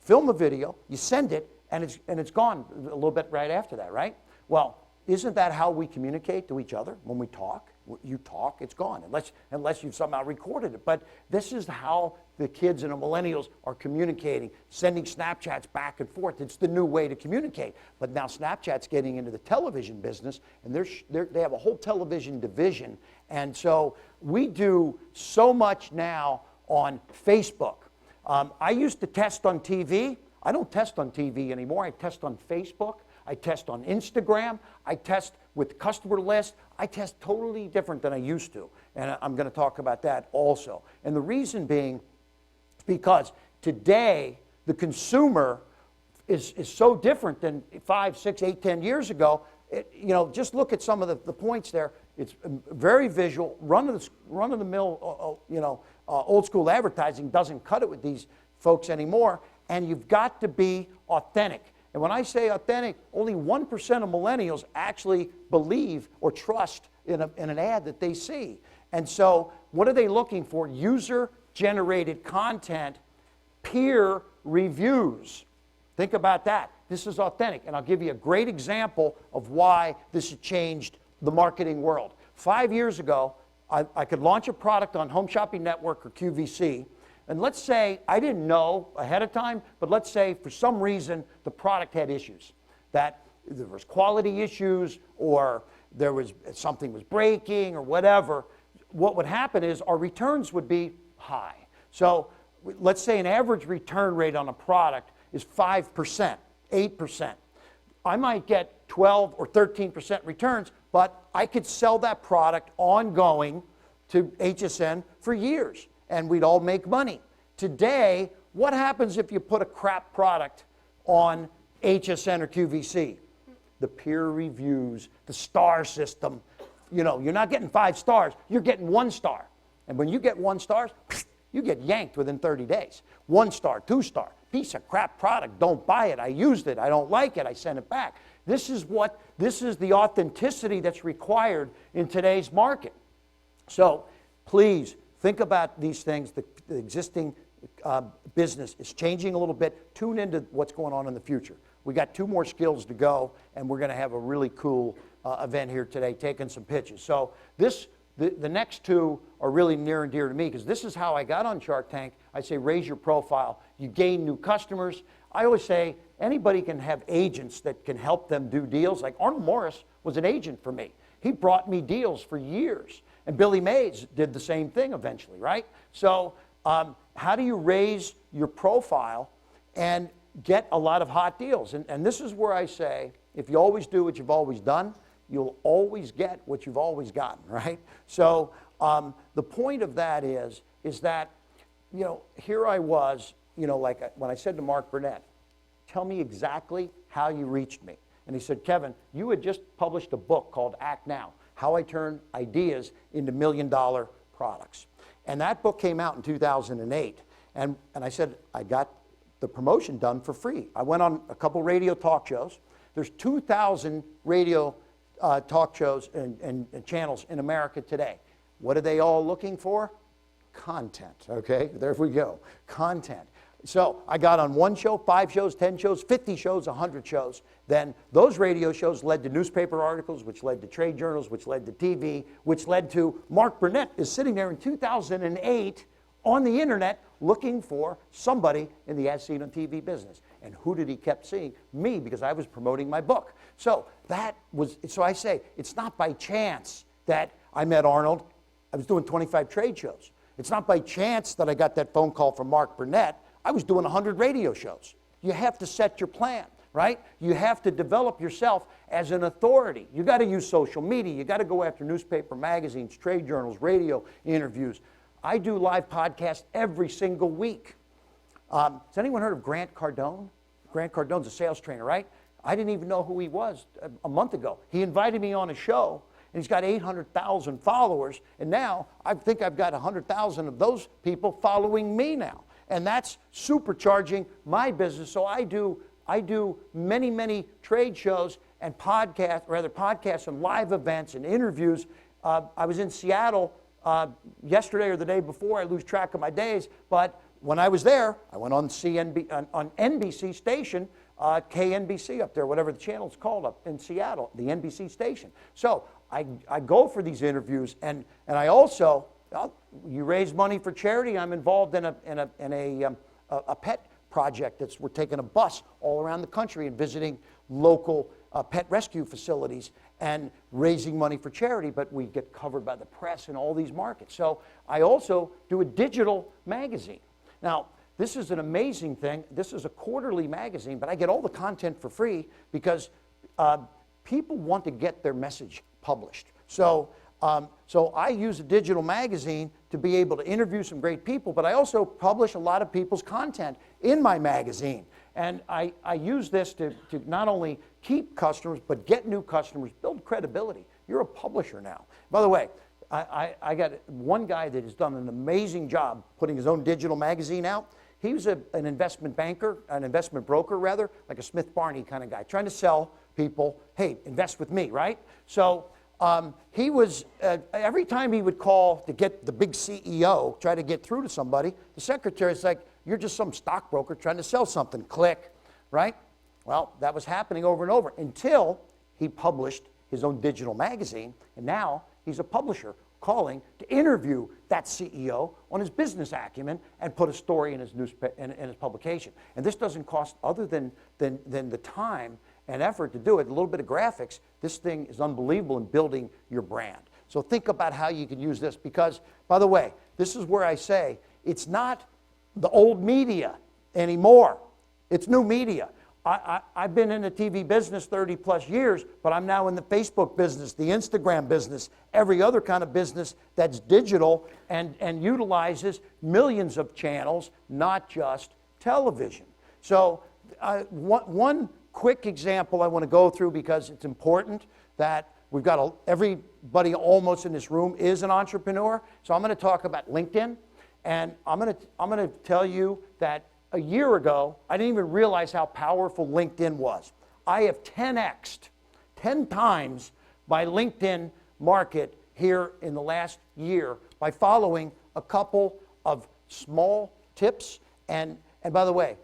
film a video, you send it, and it's gone a little bit right after that, right? Well, isn't that how we communicate to each other when we talk? You talk, it's gone, unless you've somehow recorded it. But this is how the kids and the millennials are communicating, sending Snapchats back and forth. It's the new way to communicate. But now Snapchat's getting into the television business, and they have a whole television division. And so we do so much now on Facebook. I used to test on TV. I don't test on TV anymore. I test on Facebook. I test on Instagram. I test with customer list. I test totally different than I used to. And I'm going to talk about that also. And the reason being because today the consumer is so different than 5, 6, 8, 10 years ago. You know, just look at some of the points there. It's very visual, run-of-the-mill, old school advertising doesn't cut it with these folks anymore. And you've got to be authentic. And when I say authentic, only 1% of millennials actually believe or trust in an ad that they see. And so what are they looking for? User-generated content, peer reviews. Think about that. This is authentic. And I'll give you a great example of why this has changed the marketing world. 5 years ago, I could launch a product on Home Shopping Network or QVC. And let's say, I didn't know ahead of time, but let's say for some reason the product had issues. That there was quality issues or something was breaking or whatever. What would happen is our returns would be high. So let's say an average return rate on a product is 5%, 8%. I might get 12 or 13% returns, but I could sell that product ongoing to HSN for years. And we'd all make money. Today, what happens if you put a crap product on HSN or QVC? The peer reviews, the star system. You know, you're not getting 5 stars, you're getting 1 star. And when you get 1 star, you get yanked within 30 days. 1 star, 2 star, piece of crap product, don't buy it, I used it, I don't like it, I send it back. This is the authenticity that's required in today's market. So please, think about these things. The existing business is changing a little bit. Tune into what's going on in the future. We got 2 more skills to go, and we're going to have a really cool event here today, taking some pitches. So the next 2 are really near and dear to me because this is how I got on Shark Tank. I say raise your profile. You gain new customers. I always say anybody can have agents that can help them do deals. Like Arnold Morris was an agent for me. He brought me deals for years. And Billy Mays did the same thing eventually, right? So how do you raise your profile and get a lot of hot deals? And this is where I say, if you always do what you've always done, you'll always get what you've always gotten, right? So the point of that is that, you know, here I was, you know, like when I said to Mark Burnett, tell me exactly how you reached me. And he said, Kevin, you had just published a book called Act Now. How I Turn Ideas into $1 million Products. And that book came out in 2008. And I said, I got the promotion done for free. I went on a couple radio talk shows. There's 2,000 radio talk shows and channels in America today. What are they all looking for? Content, okay? There we go, content. So I got on 1 show, 5 shows, 10 shows, 50 shows, 100 shows. Then those radio shows led to newspaper articles, which led to trade journals, which led to TV, which led to Mark Burnett is sitting there in 2008 on the internet looking for somebody in the as seen on TV business. And who did he kept seeing? Me, because I was promoting my book. So I say, it's not by chance that I met Arnold. I was doing 25 trade shows. It's not by chance that I got that phone call from Mark Burnett. I was doing 100 radio shows. You have to set your plan, right? You have to develop yourself as an authority. You got to use social media. You got to go after newspaper, magazines, trade journals, radio interviews. I do live podcasts every single week. Has anyone heard of Grant Cardone? Grant Cardone's a sales trainer, right? I didn't even know who he was a month ago. He invited me on a show, and he's got 800,000 followers, and now I think I've got 100,000 of those people following me now. And that's supercharging my business. So I do many, many trade shows and podcasts and live events and interviews. I was in Seattle yesterday or the day before. I lose track of my days, but when I was there, I went on on NBC station, KNBC up there, whatever the channel's called up in Seattle, the NBC station. So I go for these interviews, and I also, you raise money for charity. I'm involved in a pet project. We're taking a bus all around the country and visiting local pet rescue facilities and raising money for charity, but we get covered by the press in all these markets. So I also do a digital magazine. Now, this is an amazing thing. This is a quarterly magazine, but I get all the content for free because people want to get their message published. So I use a digital magazine to be able to interview some great people, but I also publish a lot of people's content in my magazine. And I use this to not only keep customers, but get new customers, build credibility. You're a publisher now. By the way, I got one guy that has done an amazing job putting his own digital magazine out. He was an investment banker, an investment broker rather, like a Smith Barney kind of guy, trying to sell people, hey, invest with me, right? So he was, every time he would call to get the big CEO, try to get through to somebody, the secretary's like, you're just some stockbroker trying to sell something, click, right? Well, that was happening over and over until he published his own digital magazine, and now he's a publisher calling to interview that CEO on his business acumen and put a story in his in his publication. And this doesn't cost, other than the time and effort to do it, a little bit of graphics. This thing is unbelievable in building your brand. So think about how you can use this, because, by the way, this is where I say it's not the old media anymore. It's new media. I've been in the TV business 30 plus years, but I'm now in the Facebook business, the Instagram business, every other kind of business that's digital and utilizes millions of channels, not just television. So one quick example I want to go through, because it's important that we've got everybody almost in this room is an entrepreneur. So I'm going to talk about LinkedIn, and I'm going to tell you that a year ago, I didn't even realize how powerful LinkedIn was. I have 10x'd, 10 times my LinkedIn market here in the last year by following a couple of small tips. And by the way,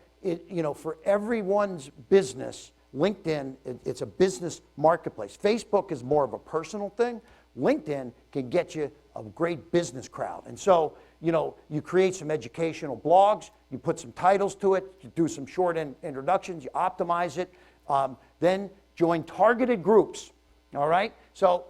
for everyone's business, LinkedIn, it's a business marketplace. Facebook is more of a personal thing. LinkedIn can get you a great business crowd. And so, you create some educational blogs, you put some titles to it, you do some short introductions, you optimize it, then join targeted groups, all right? So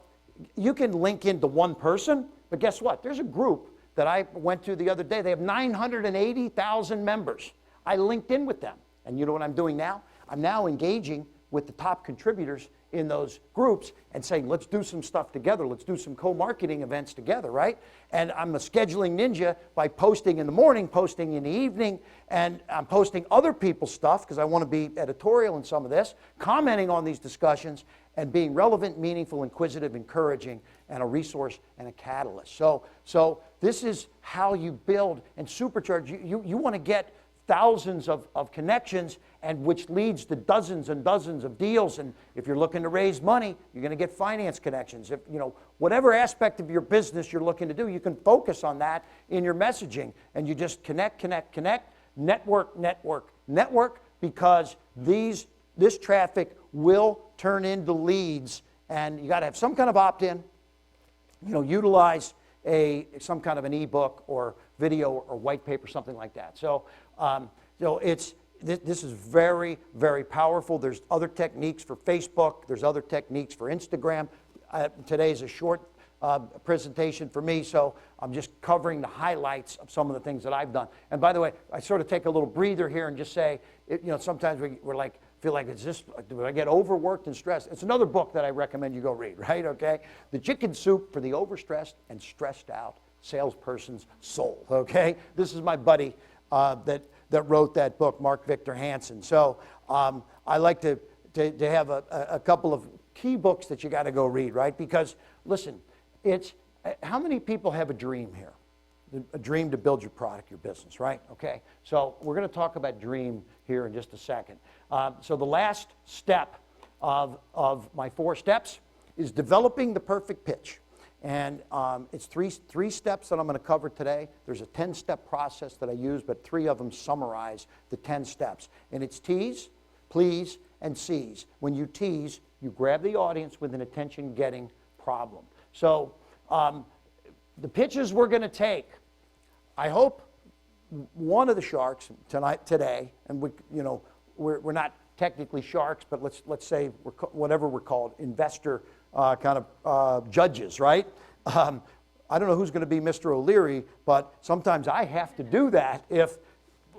you can link into one person, but guess what? There's a group that I went to the other day. They have 980,000 members. I linked in with them. And you know what I'm doing now? I'm now engaging with the top contributors in those groups and saying, let's do some stuff together. Let's do some co-marketing events together, right? And I'm a scheduling ninja by posting in the morning, posting in the evening, and I'm posting other people's stuff because I want to be editorial in some of this, commenting on these discussions, and being relevant, meaningful, inquisitive, encouraging, and a resource and a catalyst. So this is how you build and supercharge. You want to get thousands of connections, and which leads to dozens and dozens of deals. And if you're looking to raise money, you're going to get finance connections. If whatever aspect of your business you're looking to do, you can focus on that in your messaging, and you just connect, network, because this traffic will turn into leads, and you got to have some kind of opt-in. Utilize some kind of an ebook or video or white paper, something like that. So this is very, very powerful. There's other techniques for Facebook. There's other techniques for Instagram. Today is a short presentation for me, so I'm just covering the highlights of some of the things that I've done. And by the way, I sort of take a little breather here and just say, sometimes we're like, feel like do I get overworked and stressed? It's another book that I recommend you go read, right? Okay, The Chicken Soup for the Overstressed and Stressed Out Salesperson's Soul. Okay, this is my buddy that wrote that book, Mark Victor Hansen. So I like to have a couple of key books that you got to go read, right? Because, listen, it's, how many people have a dream here? A dream to build your product, your business, right? Okay, so we're going to talk about dream here in just a second. So the last step of my 4 steps is developing the perfect pitch. And it's three steps that I'm going to cover today. There's a 10-step process that I use, but 3 of them summarize the 10 steps. And it's tease, please, and seize. When you tease, you grab the audience with an attention-getting problem. So the pitches we're going to take, I hope one of the sharks today, and we're not technically sharks, but let's say whatever we're called, investor kind of judges, right? I don't know who's going to be Mr. O'Leary, but sometimes I have to do that if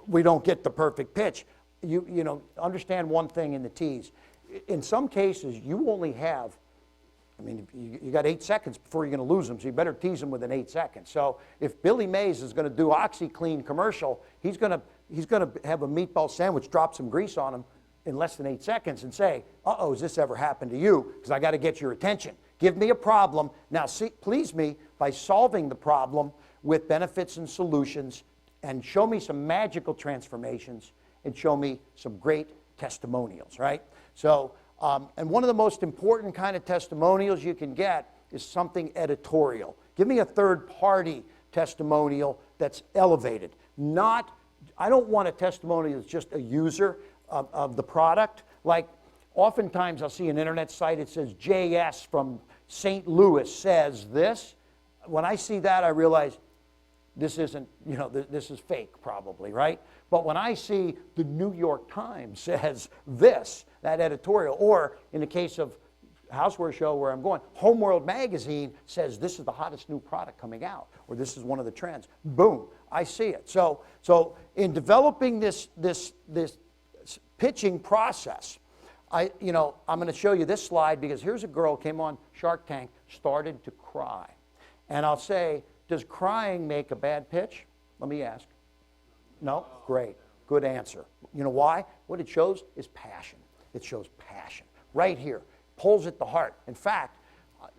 we don't get the perfect pitch. You know, understand one thing in the tease. In some cases, you only have, I mean, you got 8 seconds before you're going to lose them, so you better tease them within 8 seconds. So if Billy Mays is going to do OxyClean commercial, he's going to have a meatball sandwich, drop some grease on him in less than 8 seconds and say, uh-oh, has this ever happened to you? Because I got to get your attention. Give me a problem. Now, please me by solving the problem with benefits and solutions, and show me some magical transformations, and show me some great testimonials, right? So, and one of the most important kind of testimonials you can get is something editorial. Give me a third-party testimonial that's elevated. I don't want a testimonial that's just a user of the product. Like, oftentimes I'll see an internet site, it says JS from St. Louis says this. When I see that, I realize this isn't, this is fake probably, right? But when I see the New York Times says this, that editorial, or in the case of Houseware Show where I'm going, Homeworld Magazine says this is the hottest new product coming out, or this is one of the trends. Boom, I see it. So in developing this pitching process, I'm going to show you this slide because here's a girl came on Shark Tank, started to cry. And I'll say, does crying make a bad pitch? Let me ask. No? Great. Good answer. You know why? What it shows is passion. It shows passion. Right here. Pulls at the heart. In fact,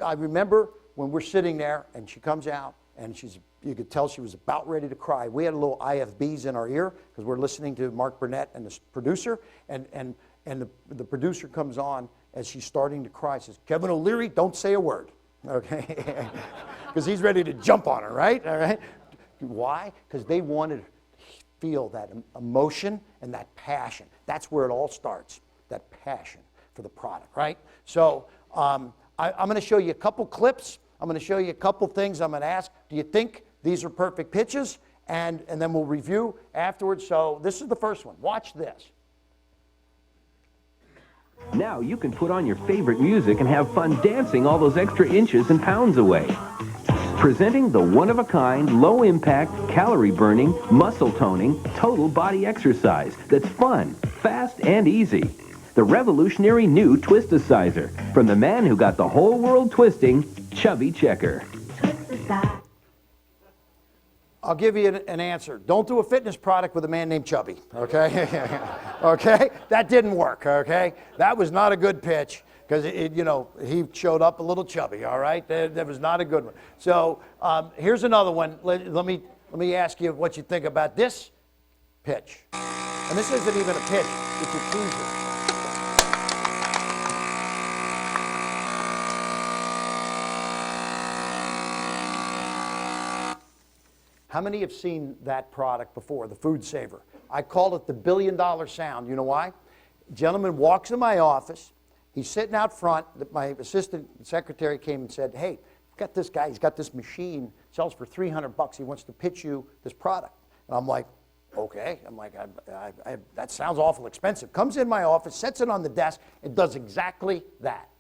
I remember when we're sitting there and she comes out and you could tell she was about ready to cry. We had a little IFBs in our ear because we're listening to Mark Burnett and the producer, and the producer comes on as she's starting to cry, says, Kevin O'Leary, don't say a word, okay? Because he's ready to jump on her, right? All right. Why? Because they wanted to feel that emotion and that passion. That's where it all starts, that passion for the product, right? So I'm going to show you a couple clips. I'm going to show you a couple things. I'm going to ask, do you think these are perfect pitches? And then we'll review afterwards. So this is the first one. Watch this. Now you can put on your favorite music and have fun dancing all those extra inches and pounds away. Presenting the one-of-a-kind, low-impact, calorie-burning, muscle-toning, total body exercise that's fun, fast, and easy. The revolutionary new Twist-A-Sizer from the man who got the whole world twisting, Chubby Checker. I'll give you an answer. Don't do a fitness product with a man named Chubby, okay? Okay? That didn't work, okay? That was not a good pitch because, he showed up a little chubby, all right? That was not a good one. So here's another one. Let me ask you what you think about this pitch. And this isn't even a pitch. It's a teaser. How many have seen that product before, the Food Saver? I call it the $1 billion sound. You know why? A gentleman walks in my office. He's sitting out front. My assistant secretary came and said, hey, I've got this guy. He's got this machine. Sells for $300. He wants to pitch you this product. And I'm like, okay. I'm like, that sounds awful expensive. Comes in my office, sets it on the desk, and does exactly that.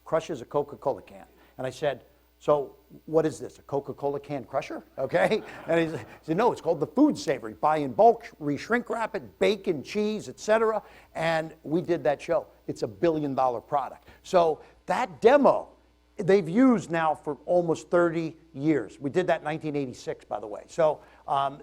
Crushes a Coca-Cola can. And I said, so what is this, a Coca-Cola can crusher? Okay? And he said, no, it's called the Food Saver. You buy in bulk, re-shrink wrap it, bacon, cheese, etc. And we did that show. It's a $1 billion product. So that demo, they've used now for almost 30 years. We did that in 1986, by the way. So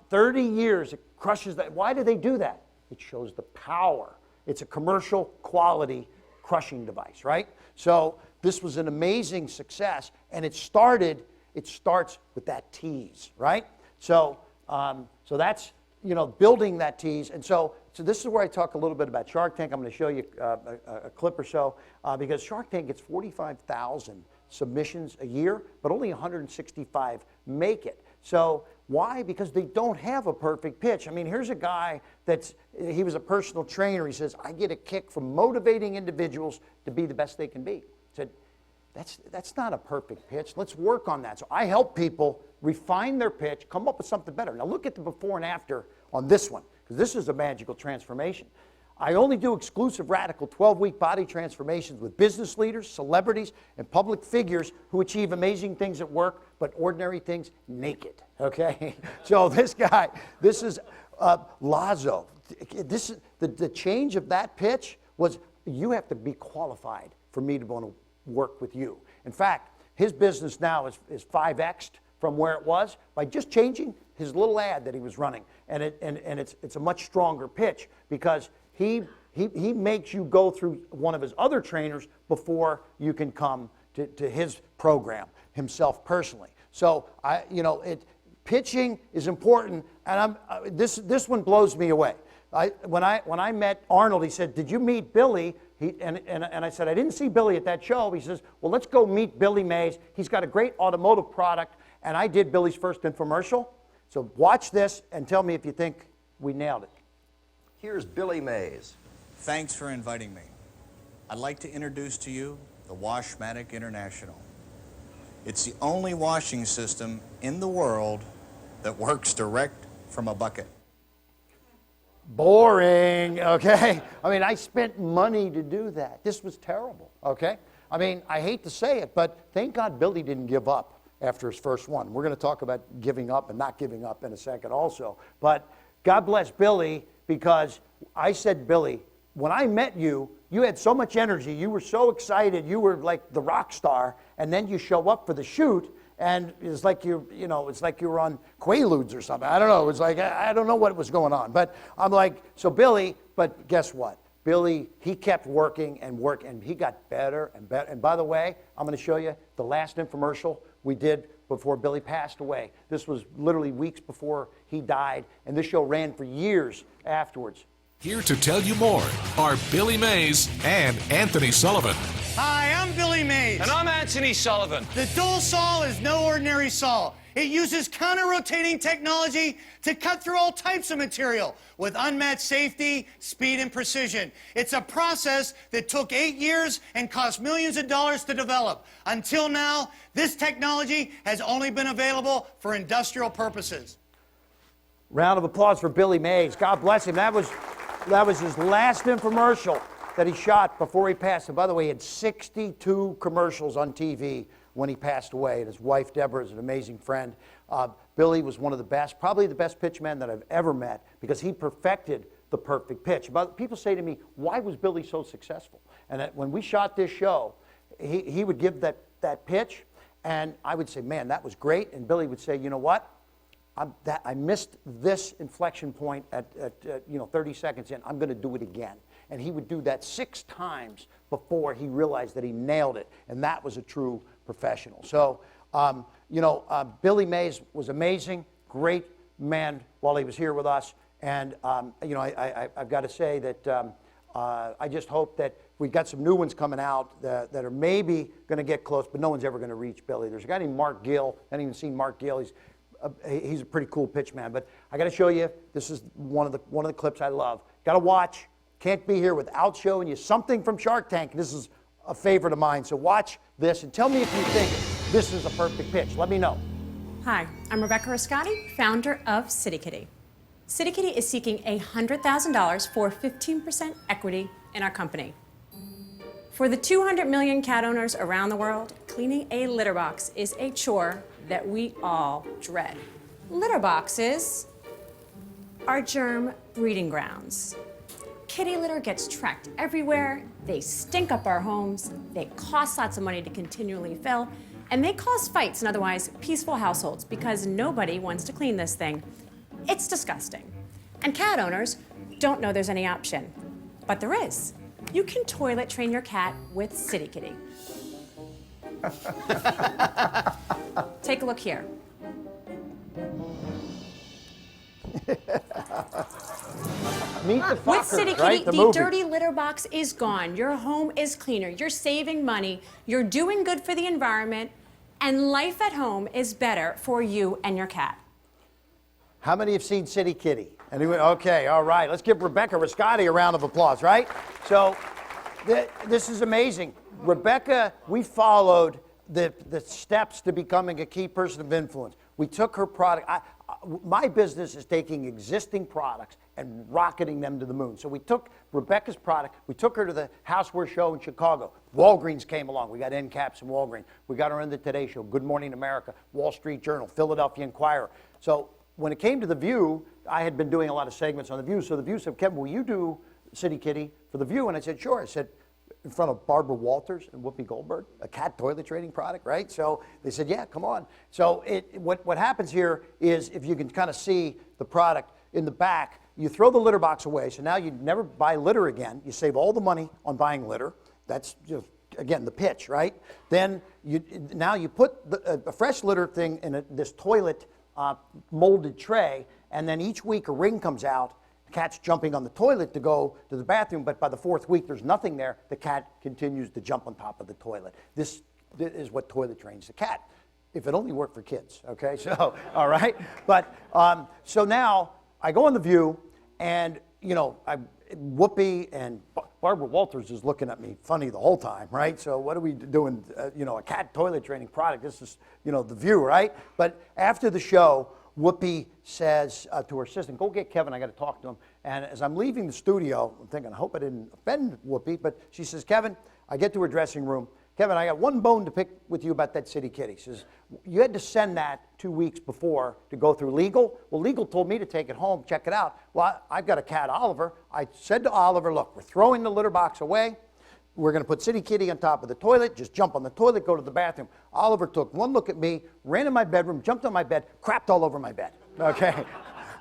30 years, it crushes that. Why do they do that? It shows the power. It's a commercial quality crushing device, right? So this was an amazing success, and it starts with that tease, right? So, so that's, you know, building that tease. And so this is where I talk a little bit about Shark Tank. I'm going to show you a clip or so, because Shark Tank gets 45,000 submissions a year, but only 165 make it. So why? Because they don't have a perfect pitch. I mean, here's a guy he was a personal trainer. He says, I get a kick from motivating individuals to be the best they can be. I said, that's not a perfect pitch. Let's work on that. So I help people refine their pitch, come up with something better. Now look at the before and after on this one, because this is a magical transformation. I only do exclusive radical 12-week body transformations with business leaders, celebrities, and public figures who achieve amazing things at work, but ordinary things naked, okay? So this guy, this is Lazo. The change of that pitch was, you have to be qualified for me to want to work with you. In fact, his business now is 5x'd from where it was by just changing his little ad that he was running. And it's a much stronger pitch, because he makes you go through one of his other trainers before you can come to his program himself personally. So pitching is important, and this one blows me away. When I met Arnold, he said, "Did you meet Billy?" And I said, "I didn't see Billy at that show." He says, "Well, let's go meet Billy Mays. He's got a great automotive product." And I did Billy's first infomercial. So watch this and tell me if you think we nailed it. Here's Billy Mays. Thanks for inviting me. I'd like to introduce to you the Washmatic International. It's the only washing system in the world that works direct from a bucket. Boring, okay? I mean, I spent money to do that. This was terrible, okay? I mean, I hate to say it, but thank God Billy didn't give up after his first one. We're going to talk about giving up and not giving up in a second also. But God bless Billy, because I said, Billy, when I met you, you had so much energy. You were so excited. You were like the rock star. And then you show up for the shoot, and it's like it's like you were on Quaaludes or something. I don't know. It was like, I don't know what was going on. But I'm like, so Billy, but guess what? Billy, he kept working, and he got better and better. And by the way, I'm going to show you the last infomercial we did before Billy passed away. This was literally weeks before he died, and this show ran for years afterwards. Here to tell you more are Billy Mays and Anthony Sullivan. Hi, I'm Billy Mays. And I'm Anthony Sullivan. The dual saw is no ordinary saw. It uses counter-rotating technology to cut through all types of material with unmatched safety, speed, and precision. It's a process that took 8 years and cost millions of dollars to develop. Until now, this technology has only been available for industrial purposes. Round of applause for Billy Mays. God bless him. That was his last infomercial that he shot before he passed. And by the way, he had 62 commercials on TV when he passed away. And his wife, Deborah, is an amazing friend. Billy was one of the best, probably the best pitchman that I've ever met, because he perfected the perfect pitch. But people say to me, why was Billy so successful? And when we shot this show, he would give that pitch, and I would say, man, that was great. And Billy would say, you know what? I missed this inflection point at 30 seconds in. I'm going to do it again. And he would do that 6 times before he realized that he nailed it. And that was a true professional. So, Billy Mays was amazing, great man while he was here with us. And, I've got to say that I just hope that we've got some new ones coming out that are maybe going to get close, but no one's ever going to reach Billy. There's a guy named Mark Gill. I haven't even seen Mark Gill. He's a pretty cool pitch man. But I got to show you, this is one of the clips I love. Got to watch. Can't be here without showing you something from Shark Tank. This is a favorite of mine. So watch this and tell me if you think this is a perfect pitch. Let me know. Hi, I'm Rebecca Rascotti, founder of CityKitty. CityKitty is seeking $100,000 for 15% equity in our company. For the 200 million cat owners around the world, cleaning a litter box is a chore that we all dread. Litter boxes are germ breeding grounds. Kitty litter gets tracked everywhere, they stink up our homes, they cost lots of money to continually fill, and they cause fights in otherwise peaceful households because nobody wants to clean this thing. It's disgusting. And cat owners don't know there's any option. But there is. You can toilet train your cat with CityKitty. Take a look here. Meet the fuckers, With City Kitty, right? the movie. dirty litter box is gone. Your home is cleaner. You're saving money. You're doing good for the environment. And life at home is better for you and your cat. How many have seen City Kitty? Anyway, okay, all right. Let's give Rebecca Riscotti a round of applause, right? So this is amazing. Rebecca, we followed the steps to becoming a key person of influence. We took her product. My business is taking existing products and rocketing them to the moon. So we took Rebecca's product, we took her to the Houseware Show in Chicago. Walgreens came along. We got end caps in Walgreens. We got her in the Today Show, Good Morning America, Wall Street Journal, Philadelphia Inquirer. So when it came to The View, I had been doing a lot of segments on The View. So The View said, Kevin, will you do City Kitty for The View? And I said, sure. I said, in front of Barbara Walters and Whoopi Goldberg, a cat toilet training product, right? So they said, yeah, come on. So what happens here is, if you can kind of see the product in the back, you throw the litter box away. So now you never buy litter again. You save all the money on buying litter. That's just, again, the pitch, right? Then now you put a fresh litter thing in this toilet molded tray, and then each week a ring comes out. Cat's jumping on the toilet to go to the bathroom, but by the fourth week, there's nothing there. The cat continues to jump on top of the toilet. This is what toilet trains the cat. If it only worked for kids, okay? So, all right? But, so now I go on The View, and, you know, Whoopi and Barbara Walters is looking at me funny the whole time, right? So what are we doing, you know, a cat toilet training product? This is, you know, The View, right? But after the show, Whoopi says to her assistant, go get Kevin, I got to talk to him. And as I'm leaving the studio, I'm thinking, I hope I didn't offend Whoopi, but she says, Kevin, I get to her dressing room. Kevin, I got one bone to pick with you about that City Kitty. She says, you had to send that 2 weeks before to go through legal. Well, legal told me to take it home, check it out. Well, I've got a cat, Oliver. I said to Oliver, look, we're throwing the litter box away. We're going to put City Kitty on top of the toilet, just jump on the toilet, go to the bathroom. Oliver took one look at me, ran in my bedroom, jumped on my bed, crapped all over my bed, okay?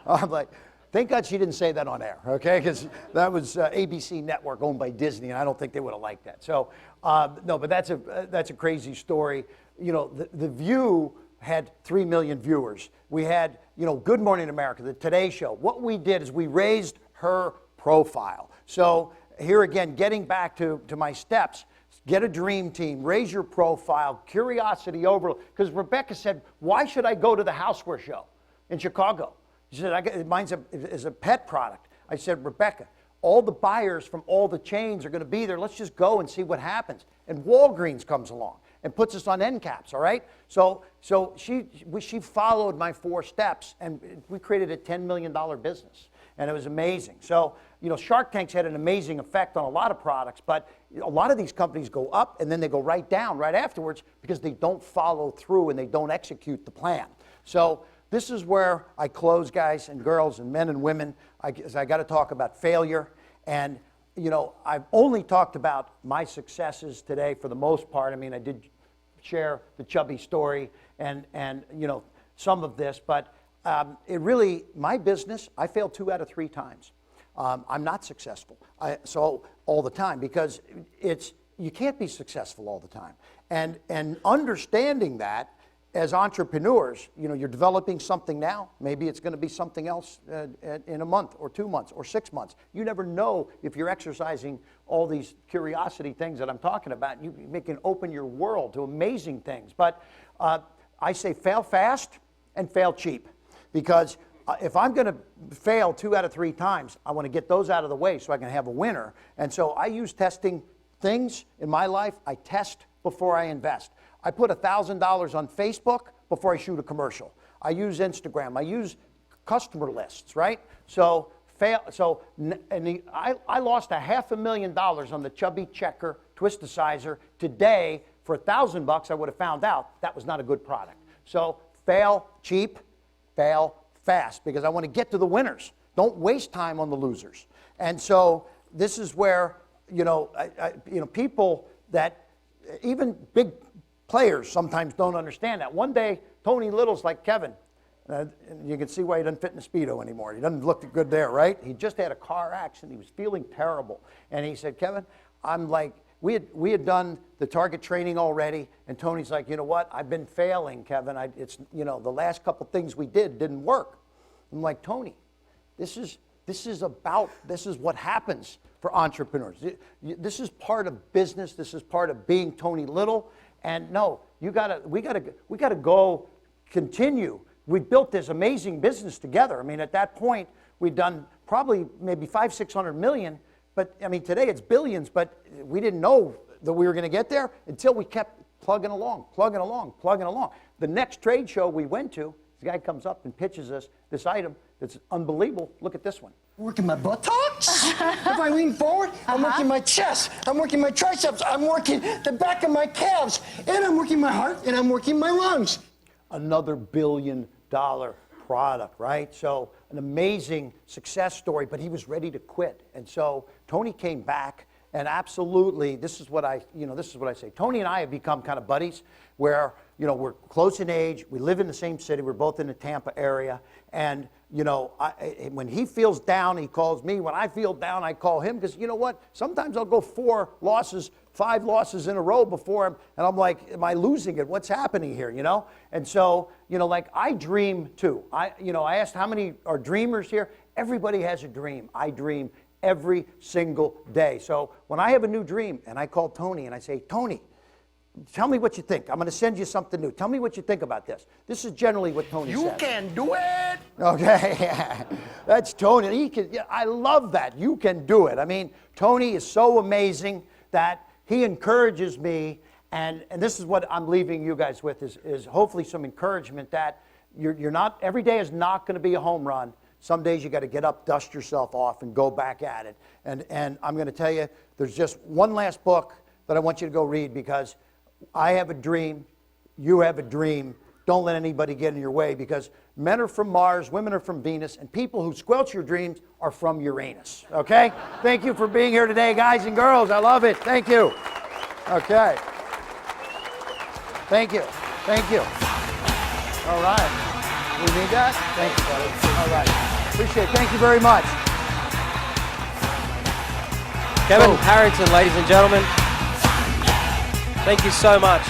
I'm like, thank God she didn't say that on air, okay? Because that was ABC Network owned by Disney, and I don't think they would have liked that. So, no, but that's a crazy story. You know, the View had 3 million viewers. We had, you know, Good Morning America, the Today Show. What we did is we raised her profile. So, here again, getting back to my steps, get a dream team, raise your profile, curiosity over, because Rebecca said, why should I go to the Houseware Show in Chicago? She said, mine's is a pet product. I said, Rebecca, all the buyers from all the chains are going to be there. Let's just go and see what happens. And Walgreens comes along and puts us on end caps, all right? So she followed my 4 steps, and we created a $10 million business. And it was amazing. So, you know, Shark Tank's had an amazing effect on a lot of products, but a lot of these companies go up and then they go right down right afterwards because they don't follow through and they don't execute the plan. So this is where I close, guys and girls and men and women. I got to talk about failure. And, you know, I've only talked about my successes today for the most part. I mean, I did share the Chubby story and you know, some of this, but it really, my business, I failed 2 out of 3 times. I'm not successful. So all the time, because you can't be successful all the time. And understanding that as entrepreneurs, you know, you're developing something now, maybe it's going to be something else in a month or 2 months or 6 months. You never know if you're exercising all these curiosity things that I'm talking about. You can open your world to amazing things. But I say fail fast and fail cheap. Because if I'm going to fail 2 out of 3 times, I want to get those out of the way so I can have a winner. And so I use testing things in my life. I test before I invest. I put $1,000 on Facebook before I shoot a commercial. I use Instagram. I use customer lists, right? So I lost $500,000 on the Chubby Checker Twisticizer. Today, for $1,000, I would have found out that was not a good product. So fail cheap. Fail fast, because I want to get to the winners. Don't waste time on the losers. And so this is where, you know, people that, even big players sometimes don't understand that. One day, Tony Little's like, Kevin, and you can see why he doesn't fit in a Speedo anymore. He doesn't look good there, right? He just had a car accident. He was feeling terrible. And he said, Kevin, I'm like, we had done the target training already, and Tony's like, you know what? I've been failing, Kevin. It's, you know, the last couple things we didn't work. I'm like, Tony, this is what happens for entrepreneurs. This is part of business. This is part of being Tony Little. And no, we gotta go continue. We built this amazing business together. I mean, at that point, we'd done probably maybe 500-600 million. But I mean, today it's billions. But we didn't know that we were going to get there until we kept plugging along. The next trade show we went to, the guy comes up and pitches us this item that's unbelievable. Look at this one. Working my buttocks. If I lean forward, I'm working my chest. I'm working my triceps. I'm working the back of my calves. And I'm working my heart, and I'm working my lungs. Another $1 billion product, right? So an amazing success story, but he was ready to quit. And so Tony came back, and absolutely, this is what I say. Tony and I have become kind of buddies where, you know, we're close in age, we live in the same city, we're both in the Tampa area, and, you know, when he feels down, he calls me. When I feel down, I call him, because you know what? Sometimes I'll go 5 losses in a row before him, and I'm like, am I losing it? What's happening here, you know? And so, you know, like, I dream too. I asked how many are dreamers here. Everybody has a dream. I dream every single day. So when I have a new dream, and I call Tony, and I say, Tony, tell me what you think. I'm going to send you something new. Tell me what you think about this. This is generally what Tony says. You can do it. Okay, that's Tony. I love that. You can do it. I mean, Tony is so amazing that he encourages me, and this is what I'm leaving you guys with is hopefully some encouragement that you're not, every day is not going to be a home run. Some days you got to get up, dust yourself off, and go back at it. And I'm going to tell you, there's just one last book that I want you to go read, because I have a dream, you have a dream. Don't let anybody get in your way, because men are from Mars, women are from Venus, and people who squelch your dreams are from Uranus, okay? Thank you for being here today, guys and girls. I love it. Thank you. Okay. Thank you. Thank you. All right. We need that? Thank you, buddy. All right. Appreciate it. Thank you very much. Kevin Harrington, ladies and gentlemen. Thank you so much.